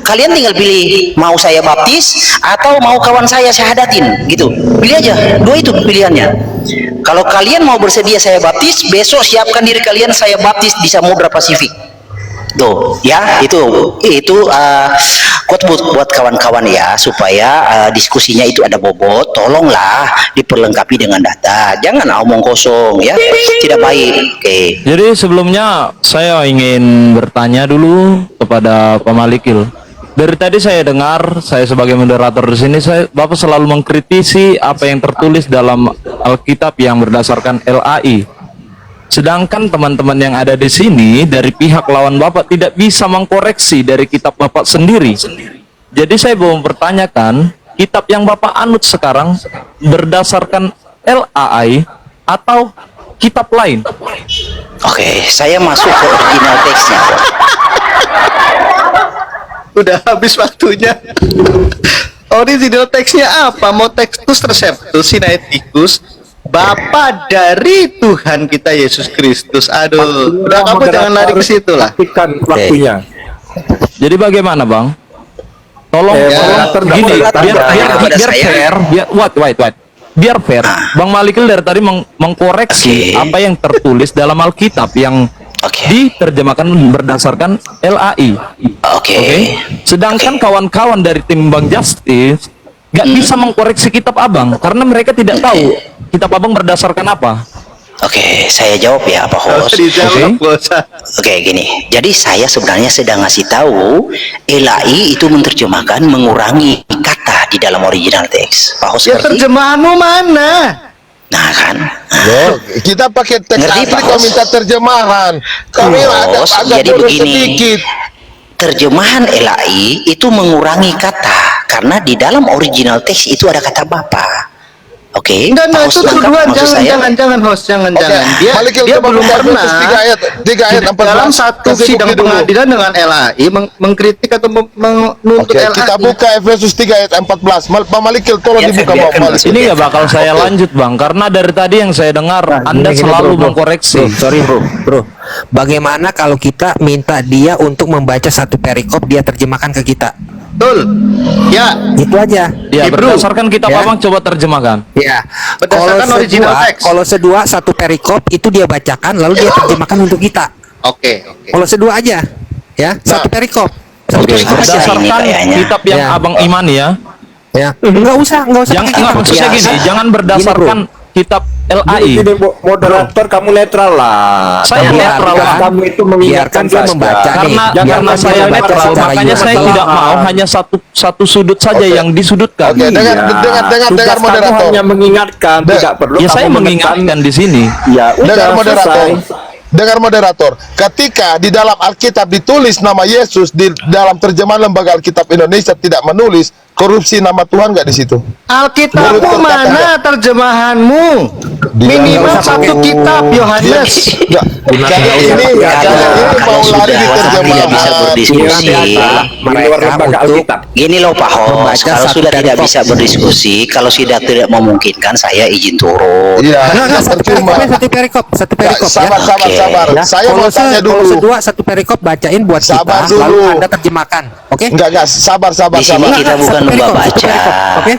Kalian tinggal pilih, mau saya baptis atau mau kawan saya syahadatin, gitu. Pilih aja, dua itu pilihannya. Kalau kalian mau bersedia saya baptis, besok siapkan diri kalian saya baptis di Samudra Pasifik. Tuh, ya, itu quote buat kawan-kawan ya, supaya diskusinya itu ada bobot. Tolonglah diperlengkapi dengan data, jangan omong kosong ya, tidak baik. Oke. Jadi sebelumnya saya ingin bertanya dulu kepada Pak Malikil. Dari tadi saya dengar, saya sebagai moderator di sini, Bapak selalu mengkritisi apa yang tertulis dalam Alkitab yang berdasarkan LAI. Sedangkan teman-teman yang ada di sini dari pihak lawan Bapak tidak bisa mengkoreksi dari kitab Bapak sendiri. Jadi saya mau mempertanyakan, kitab yang Bapak anut sekarang berdasarkan LAI atau kitab lain? Oke, saya masuk ke original teksnya. Udah habis waktunya. Original teksnya apa? Mau Textus Receptus Sinaiticus, Bapa dari Tuhan kita Yesus Kristus. Aduh, udah kamu jangan lari ke situ lah. Pastikan waktunya. Jadi bagaimana Bang? Tolong, moderator tolong gini, dapat biar kepada saya. fair, biar fair. Bang Malikil dari tadi mengkoreksi Oke. apa yang tertulis dalam Alkitab yang Oke. diterjemahkan berdasarkan LAI. Oke. Sedangkan kawan-kawan dari tim Bang Justice nggak bisa mengkoreksi kitab Abang karena mereka tidak tahu kitab Abang berdasarkan apa. Oke, saya jawab ya Pak Kalau Host. dijawab, nggak usah. Oke, gini. Jadi saya sebenarnya sedang ngasih tahu LAI itu menerjemahkan mengurangi kata di dalam original teks. Pak Host Ya ngerti? terjemahanmu mana? Nah kan. Loh, kita pakai teks Ngerti, asli Pak kau Hos? minta terjemahan. Kami Hos, agak jadi bodoh begini. sedikit. terjemahan LAI itu mengurangi kata karena di dalam original teks itu ada kata Bapa. Oke, Enggak, Pak itu Host nangkap tuduhan. maksud saya? Jangan host, jangan. Oke, Malikil, Dia coba belum buka pernah Efesus 3 ayat 14. dalam satu Kasih sidang bukti dulu. pengadilan dengan LAI mengkritik atau menuntut Oke, LAI. kita buka Efesus 3 ayat 14. Pak Malikil, tolong Ya, dibuka Pak biarkan Malikil. Ini nggak bakal saya lanjut bang, karena dari tadi yang saya dengar Anda Gini, selalu bro. mengkoreksi. Sorry bro. Bagaimana kalau kita minta dia untuk membaca satu perikop, dia terjemahkan ke kita? Betul. Ya, Itu aja. Ya, Hebrew. berdasarkan kitab Ya. abang coba terjemahkan. Ya, Berdasarkan original teks. Kalau sedua satu perikop itu dia bacakan, lalu dia terjemahkan untuk kita. oke. Kalau sedua aja, ya satu perikop, satu Oke, perikop aja. Bahasa ini berdasarkan kayaknya. kitab yang Ya. abang imani ya. Ya, nggak usah Jangan pakai enggak, kitab. maksudnya Ya, gini, jangan berdasarkan kitab LAI. Jadi moderator kamu netral lah. Saya Kamu- netral lah. Kamu itu Biarkan mengingatkan dia saja. membaca nih. Karena Biarkan karena dia saya membaca netral, secara makanya saya universal. tidak mau hanya satu sudut saja Oke. yang disudutkan. Oke, dengar Tugas dengar kamu moderator. hanya mengingatkan, Da- tidak perlu Ya kamu saya menekan. mengingatkan di sini. Ya udah, Dengar moderator. selesai. Dengar moderator. Ketika di dalam Alkitab ditulis nama Yesus, di dalam terjemahan Lembaga Alkitab Indonesia tidak menulis, korupsi nama Tuhan nggak di situ? Alkitabmu Menurut mana terjemahanmu? Minimal Dia- satu kitab Yohanes. Nggak. Kali ini Kalau, mau kalau lari sudah di tidak bisa terjemahan. berdiskusi, Di luar Mereka lembaga untuk Alkitab. gini loh Pak Host, Membaca kalau satu sudah tidak perikop. bisa berdiskusi, kalau sudah tidak memungkinkan, saya izin turun. Iya, Enggak, satu percuma. perikop, satu perikop, satu Nggak, perikop. sabar, ya. sabar, Oke. sabar. Ya, Saya mau tanya kalau dulu. sedua satu perikop bacain buat Sabar kita, lalu dulu. Anda terjemahkan. Oke? Enggak, sabar, Di sini kita Satu bukan lomba perikop, satu baca. perikop. Oke?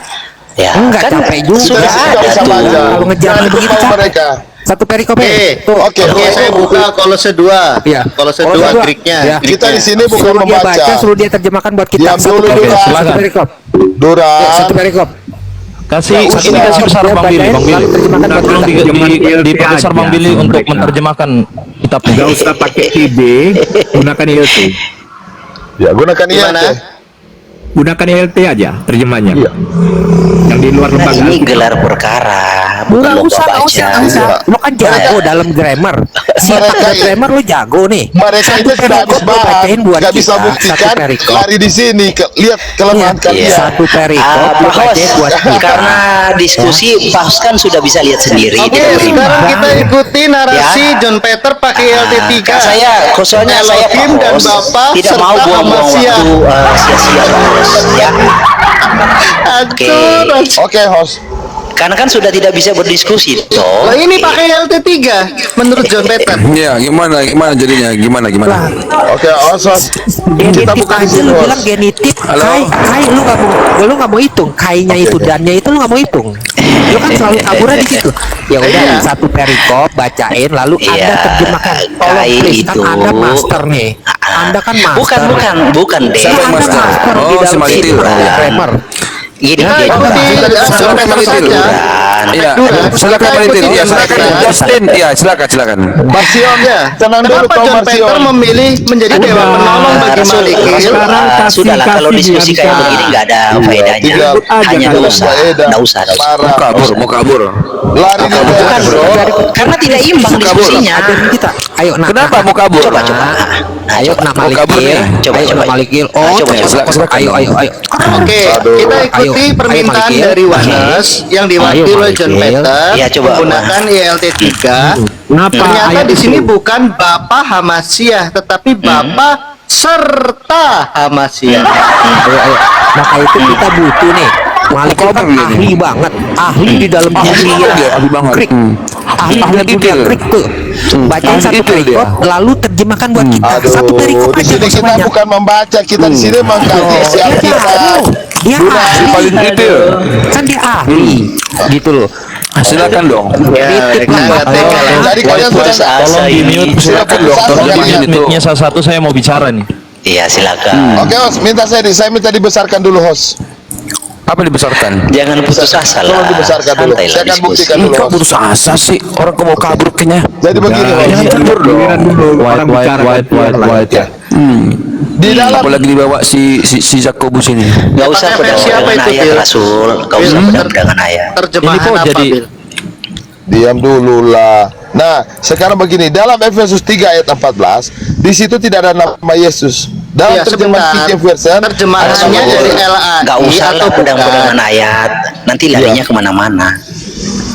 Ya, Enggak kan capek juga. sudah Nggak ada bisa tuh. baca. Kalau ngejar Jangan begitu ikut mau capek. mereka. Satu perikop Oke. Tuh. Oke, Saya buka Kolose 2. Iya. Kolose Kolose 2 dua. Greek-nya. Ya. Kita di sini bukan Suruh dia membaca. baca, suruh dia terjemahkan buat kita. Diam Satu dulu, perikop, Duran. satu perikop. Duran. Ya, satu perikop. Kasih Nggak usah. ini kasih besar Dia Bang Billy, bacain, Bang Billy. lalu terjemahkan buat Tolong kita. di besar Bang Billy untuk menerjemahkan kitabnya. Nggak usah pakai TB, gunakan ILT. Ya, gunakan Gimana? ILT. Gunakan ILT aja terjemahnya. Iya. Yang di luar Nah, lembaga ini Alkitab. gelar perkara, bukan Nggak lomba usah, nggak baca. usah, nggak usah. Lo kan jago dalam grammar. Siapa Mereka- grammar lo jago nih. Mereka itu sudah habis perikop lo bahas, bacain buat nggak bisa kita. buktikan, Satu perikop. lari di sini, lihat kelemahan Iya, kalian. satu perikop Pak lo Host, bacain buat kita. karena diskusi Pak Host kan sudah bisa lihat sendiri. Oke, tidak berimbang. sekarang kita ikuti narasi Ya. John Peter pakai LT3. Kan saya khususnya saya Pak Elohim dan Host Bapa tidak serta mau buang-buang Amasia. waktu sia-sia Pak Host, ya. Hancur. Oke, host. Karena kan sudah tidak bisa berdiskusi toh. Lah ini pakai LT3 menurut John Peter. Iya, gimana jadinya? Gimana? Oke, host. Kita Genitif bukan di aja sini, lu host. bilang genitif. Halo? Kai lu nggak mau hitung. Kainya itu dannya itu lu nggak mau hitung. Lu kan selalu kaburnya di situ. Ya udah satu perikop bacain lalu Anda Iya, terjemahkan. Tolong kai please kan itu. Anda master nih. Anda kan master. Bukan deh. Ya, Anda master? master di Oh, si dalam Malitil. itu grammar. Gini, Kita gini. ikuti John Peter Malitil. saja. Iya, Duran. silakan Kita Malitil. ikuti Iya, John silakan. Peter. Justin, iya, silakan. Marsion, Ya. tenang dulu, Kenapa Tom John Peter Marsion. memilih menjadi dewan penolong bagi Rasul, Malikil? Sekarang kasih- sudahlah kalau kasih diskusi dia kayak bisa. begini nggak ada faedahnya. tinggal Hanya aja dosa, Faedah. nggak usah. Parah. Mau kabur. Lari di Bukan bro, karena tidak imbang diskusinya. Ajarin kita. Ayo nah. Kenapa mau kabur? Coba. Ayo nak Mau kabur Malikil. nih. Coba, Ayo coba. nak Malikil. Nah, Oh, coba, silakan. ayo. Oke, Aduh. kita Ayo, ikuti ayo, permintaan Malikil. dari Wanes yang diwakili Ayo, oleh John Malikil. Peter Iya, coba, menggunakan ILT3. Kenapa Ternyata ayat di itu? sini bukan Bapa Hamasiah, tetapi Bapa serta Hamasiah. Ayo. Maka itu kita butuh nih. Malik kan ahli banget, ahli di dalam dunia ahli banget. Greek, ahli Ahli dalam dunia detail. Greek tuh. Bacain Ahli satu detail dia. perikop, lalu terjemahkan buat kita. Satu Aduh, perikop di aja sini nggak usah kita banyak. bukan membaca, kita di sini mengkaji isi Dia Alkitab. ahli, dia ahli, Paling detail. kan dia ahli, gitu loh. Silakan dong. Ya, Kritik kita lah. nggak tega. Jadi kalian Putus sudah asa Tolong di ini. mute, Silakan dong. Satu tolong di yang mute mic-nya salah satu, saya mau bicara nih. Iya silakan. Oke, host, saya minta dibesarkan dulu, host. Apa dibesarkan? Jangan putus asa lah. Tolong dibesarkan dulu. Santai lah Saya akan diskusi. buktikan dulu, Kok host. putus asa sih? Orang kok mau kabur kayaknya. Jadi begini, host. Jangan kabur dong. Dulu orang bicara White. ya. Di dalam Apalagi dibawa si Jakobus ini. Nggak usah Pakai versi apa pedang-pedangan itu, ayat Bil? Rasul. Nggak usah Bil, pedang-pedangan ayat. Terjemahan Ini kok apa, jadi- Bil? diam dulu lah. Nah, sekarang begini, dalam Efesus 3 ayat 14, di situ tidak ada nama Yesus. Dalam Iya, terjemahan sebentar. King James Version, Terjemahannya ada dari semua. LAI Nggak usah atau lah bukan? pedang-pedangan ayat, nanti larinya kemana-mana.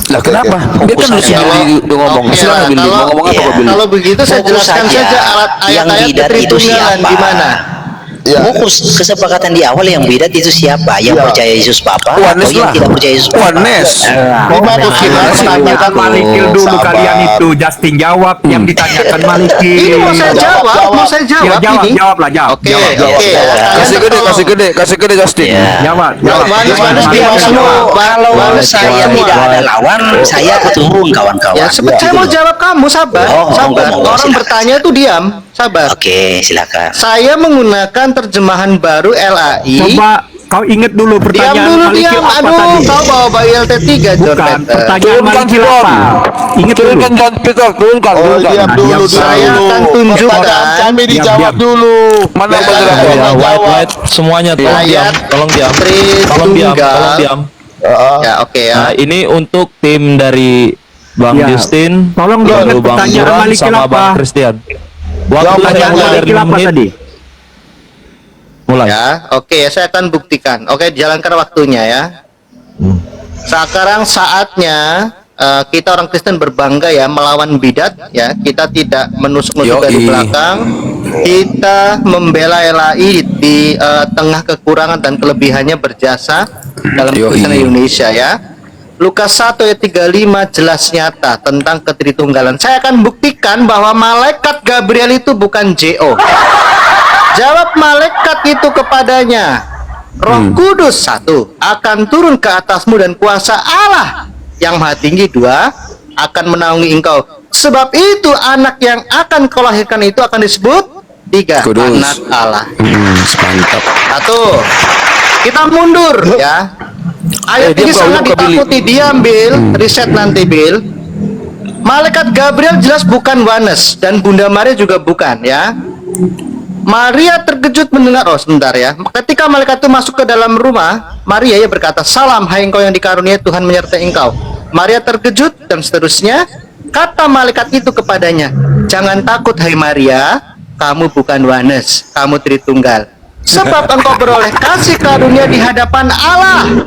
Lah kenapa? Dia kan Fokus sudah aja. ngomong. Oke Silakan lah, Billy. Mau ngomong apa iya. Kok Billy? Kalau begitu saya Fokus jelaskan saja. saja Yang ayat-ayat bidat itu Tritunggalan siapa? di mana. Ya. Fokus kesepakatan di awal yang bidat itu siapa? Yang Ya. percaya Yesus Bapa atau Oneness yang lah. tidak percaya Yesus Bapa? Oneness. Di mana Pertanyaan menanyakan Malikil dulu sabar. kalian itu. Justin jawab yang ditanyakan Malikil. Ini mau saya jawab, mau saya Ya, jawab jawab, ini. jawab lah, jawab. Oke, Jawab. oke. Kasih gede, kasih gede, kasih gede Justin. Ya. Jawab, jawab. Manis diam Malikil semua. jawab. Kalau Saya tidak ada lawan, saya turun Ya, kawan-kawan. saya mau jawab kamu, sabar, Oh, sabar. ngomong, Orang silakan. bertanya itu diam, sabar. Oke, silakan. Saya menggunakan terjemahan baru LAI. Coba kau inget dulu Diam pertanyaan dulu, Malikil diam. apa Aduh, tadi? kau bawa bayi LT3, John Bukan, Peter. pertanyaan Malikil apa? Ingat dulu. Turunkan John Peter, turunkan, Oh, turunkan. diam dulu, Diam, diam saya dulu. akan tunjukkan. Pertanyaan kami Diam, dijawab diam. dulu. Mana Biar moderator? kalian Ya, jawab. white semuanya tolong Ayat diam, tolong diam, Tritunggal. tolong diam, tolong diam. Ya, oke ya. Nah, ini untuk tim dari Bang Ya, Justin, tolong lalu diingat Bang pertanyaan Duran Malikil sama apa? Bang Christian. Waktu Jawab saya Pertanyaan mulai dari Malikil 5 apa menit, tadi? mulai. Ya, oke ya, saya akan buktikan. Oke, jalankan waktunya ya. Sekarang saatnya kita orang Kristen berbangga ya melawan bidat ya. Kita tidak menusuk-nusuk dari Yoi. belakang. Kita membela LAI di tengah kekurangan dan kelebihannya berjasa dalam Yoi. Kristen Indonesia ya. Lukas 1 ayat 35 jelas nyata tentang ketritunggalan. Saya akan buktikan bahwa malaikat Gabriel itu bukan JO. Jawab malaikat itu kepadanya, Roh Kudus 1 akan turun ke atasmu dan kuasa Allah yang Maha Tinggi 2 akan menaungi engkau. Sebab itu anak yang akan kau lahirkan itu akan disebut 3 Kudus. anak Allah. Mantap. 1. Kita mundur ya. Ayat diam ini kau, sangat diam kau, Billy. ditakuti. Diambil riset nanti Bill. Malaikat Gabriel jelas bukan Wanes dan Bunda Maria juga bukan ya. Maria terkejut mendengar, oh sebentar ya. Ketika malaikat itu masuk ke dalam rumah, Maria ya berkata, "Salam hai engkau yang dikaruniai Tuhan menyertai engkau." Maria terkejut dan seterusnya. Kata malaikat itu kepadanya, "Jangan takut hai Maria, kamu bukan Wanes, kamu Tritunggal. Sebab engkau beroleh kasih karunia di hadapan Allah.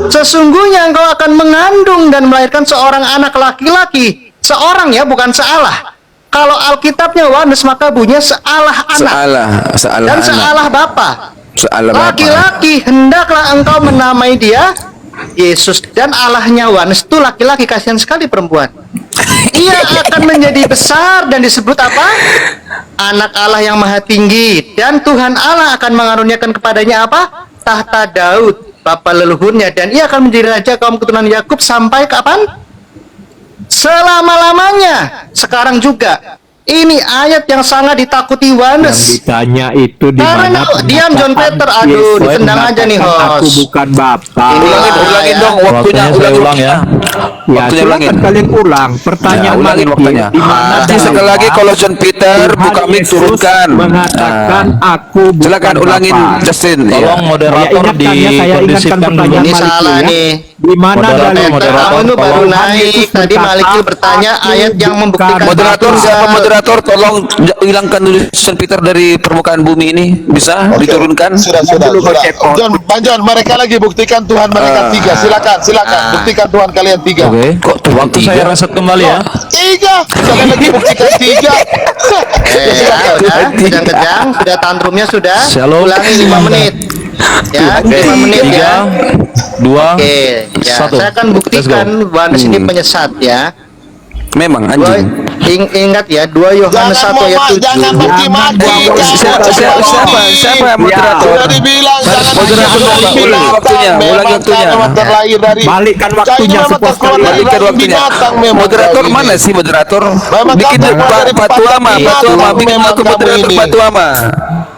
Sesungguhnya engkau akan mengandung dan melahirkan seorang anak laki-laki." Seorang ya, bukan sealah. Kalau Alkitabnya Wanes maka bunyinya sealah anak Salah dan anak. sealah bapa. Salah bapak. Laki-laki hendaklah engkau menamai dia Yesus, dan Allahnya Wanes itu laki-laki, kasihan sekali perempuan. Ia akan menjadi besar dan disebut apa? Anak Allah yang Maha Tinggi, dan Tuhan Allah akan mengaruniakan kepadanya apa? Tahta Daud, bapa leluhurnya, dan ia akan menjadi raja kaum keturunan Yakub sampai kapan? Selama-lamanya. Sekarang juga ini ayat yang sangat ditakuti Yang Wanes. ditanya itu di Karena mana? diam John Peter, aduh, ditendang aja nih Aku host. bukan bapak. Ini Ulangin dong waktunya, Waktunya saya ulang ya. Ya, Waktunya ulangin. silakan kalian ulang. Pertanyaan Ya, ulangin Malikil, waktunya. di mana Nanti dalam sekali lagi kalau John Peter Tuhan buka mic Yesus turunkan. mengatakan aku bukan Silakan ulangin bapak. Justin. Ya. Tolong moderator Saya ingatkan dikondisikan pertanyaan dulu. Ini Malikil salah ya. nih. Di mana Moderator, dalam moderator, Kamu itu baru tolong. naik. Tadi Malikil bertanya ayat yang membuktikan Moderator Tritunggal. siapa moderator? Tolong hilangkan dulu John Peter dari permukaan bumi ini. Bisa Oke. diturunkan? Sudah. Dulu kau cek. John, Bang John, mereka lagi buktikan Tuhan mereka 3. Silakan. Buktikan Tuhan kalian 3. Oke. Kok Tuhan Waktu saya tiga? reset kembali ya. 3. Jangan lagi buktikan 3. Kejang-kejang, sudah tantrumnya sudah. Shalom. Ulangi 5 menit. Ya, 5 menit ya. 3, 2, Oke, ya, 1. saya akan buktikan Wanes ini penyesat ya. Memang anjing. Ingat ya, 2 Yohanes 1 ayat 7. Jangan maki-maki. Siapa moderator? Sudah dibilang jangan Moderator, maki-maki ulangi binatang. waktunya, Memang ulangi waktunya. memang terlahir dari Balikkan waktunya Memang sepuas terkeluar kalian. dari Balikan rahim waktunya. binatang memang Moderator kau ini. mana sih moderator? Memang Bikin kamu keluar dari Patuama, binatang Patuama, bikin memang aku kamu moderator ini. Patuama.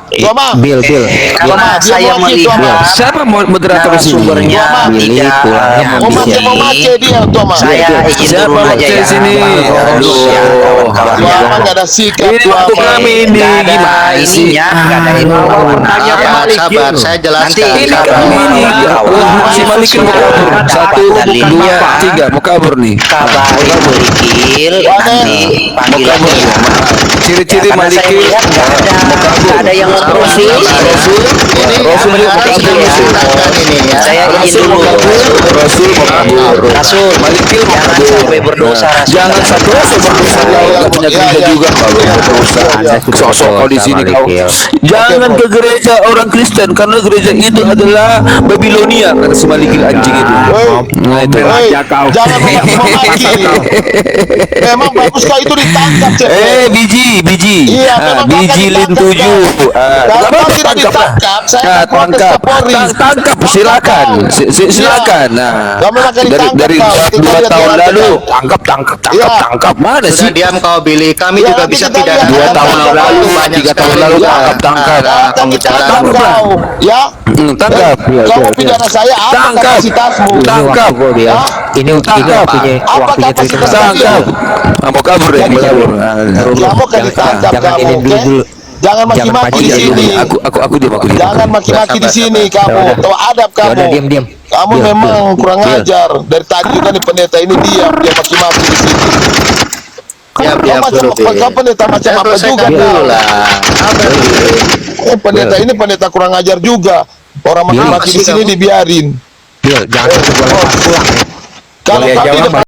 Tuama. Bill Karena Tuama, dia saya mau maki, Tuama. melihat Siapa moderator di sini? Sumbernya Billy tidak pulangnya Mau membuktikan. mace dia, Tuama. Saya izin Siapa turun aja di ya. sini? Terus ya, kawan-kawan. Tuama, Memang nggak ada sikap Ini tuh waktu apa. kami ini Nggak ada gimana sih? ininya, nggak ada ini. Sabar, saya jelaskan. Ini Sabar. kami ini si Malikin mau kabur. Satu, dua, tiga mau kabur nih. Kabari Malikil nanti panggilannya ya. Ciri-ciri Karena saya Malikin lihat nggak ada yang memproses. Ini Rasul mau harus kabur. dijelaskan ini ya. Saya izin dulu. Rasul mau kabur. Rasul, Malikin mau jangan kabur. sampai berdosa, Rasul. Jangan satu Rasul berdosa. Nggak punya gereja juga kalau berdosa. Sok-sok kau di sini kau. Jangan ke gereja orang Kristen karena gereja itu adalah Babilonia kata si Malikil anjing itu. Nah itu. Hei, aja kau. jangan memaki. Memang bagus kau itu ditangkap, Cep. Biji. Iya, memang Biji bakal lin ditangkap, 7. Kalau kau tidak ditangkap, saya akan protes ke Polri. Tangkap silakan. Silakan. Nah, Kamu akan ditangkap, dari kau. Kita 2 lihat tahun jalan lalu kita. Iya. tangkap mana Sudah sih? diam kau Billy, kami Ya, juga nanti bisa kita pidana. lihat 2 tahun jalan lalu, kita. banyak 3 tahun sekali. lalu Ya. tangkap. Datang kita tangkap kau, ya. Tangkap. Kau mau pidana saya apa Tangkap. kapasitasmu? Tangkap. Hah? Ini Tangkap. waktunya Apa waktunya cerita. kapasitas Tangkap. Mau kabur ya? Mau kabur. Kamu kan ditangkap Jangan kamu, ini oke? dulu. Jangan maki-maki di Jangan sini. Aku diam. Jangan maki-maki di sini kamu. Tahu adab Ya udah, kamu. diam. Kamu Diam, memang diam. kurang Diam. ajar. Dari tadi juga nih pendeta ini diam, dia maki-maki di sini. Diam Kau macam dulu, Billy. kau pendeta macam Saya apa selesaikan juga dulu kau? lah. Sabar, Billy. Pendeta ini pendeta kurang ajar juga. Orang maki-maki di sini dibiarin. Bil, jangan sampai gua lempar pulang ya. Kalau Boleh kami jawab, depan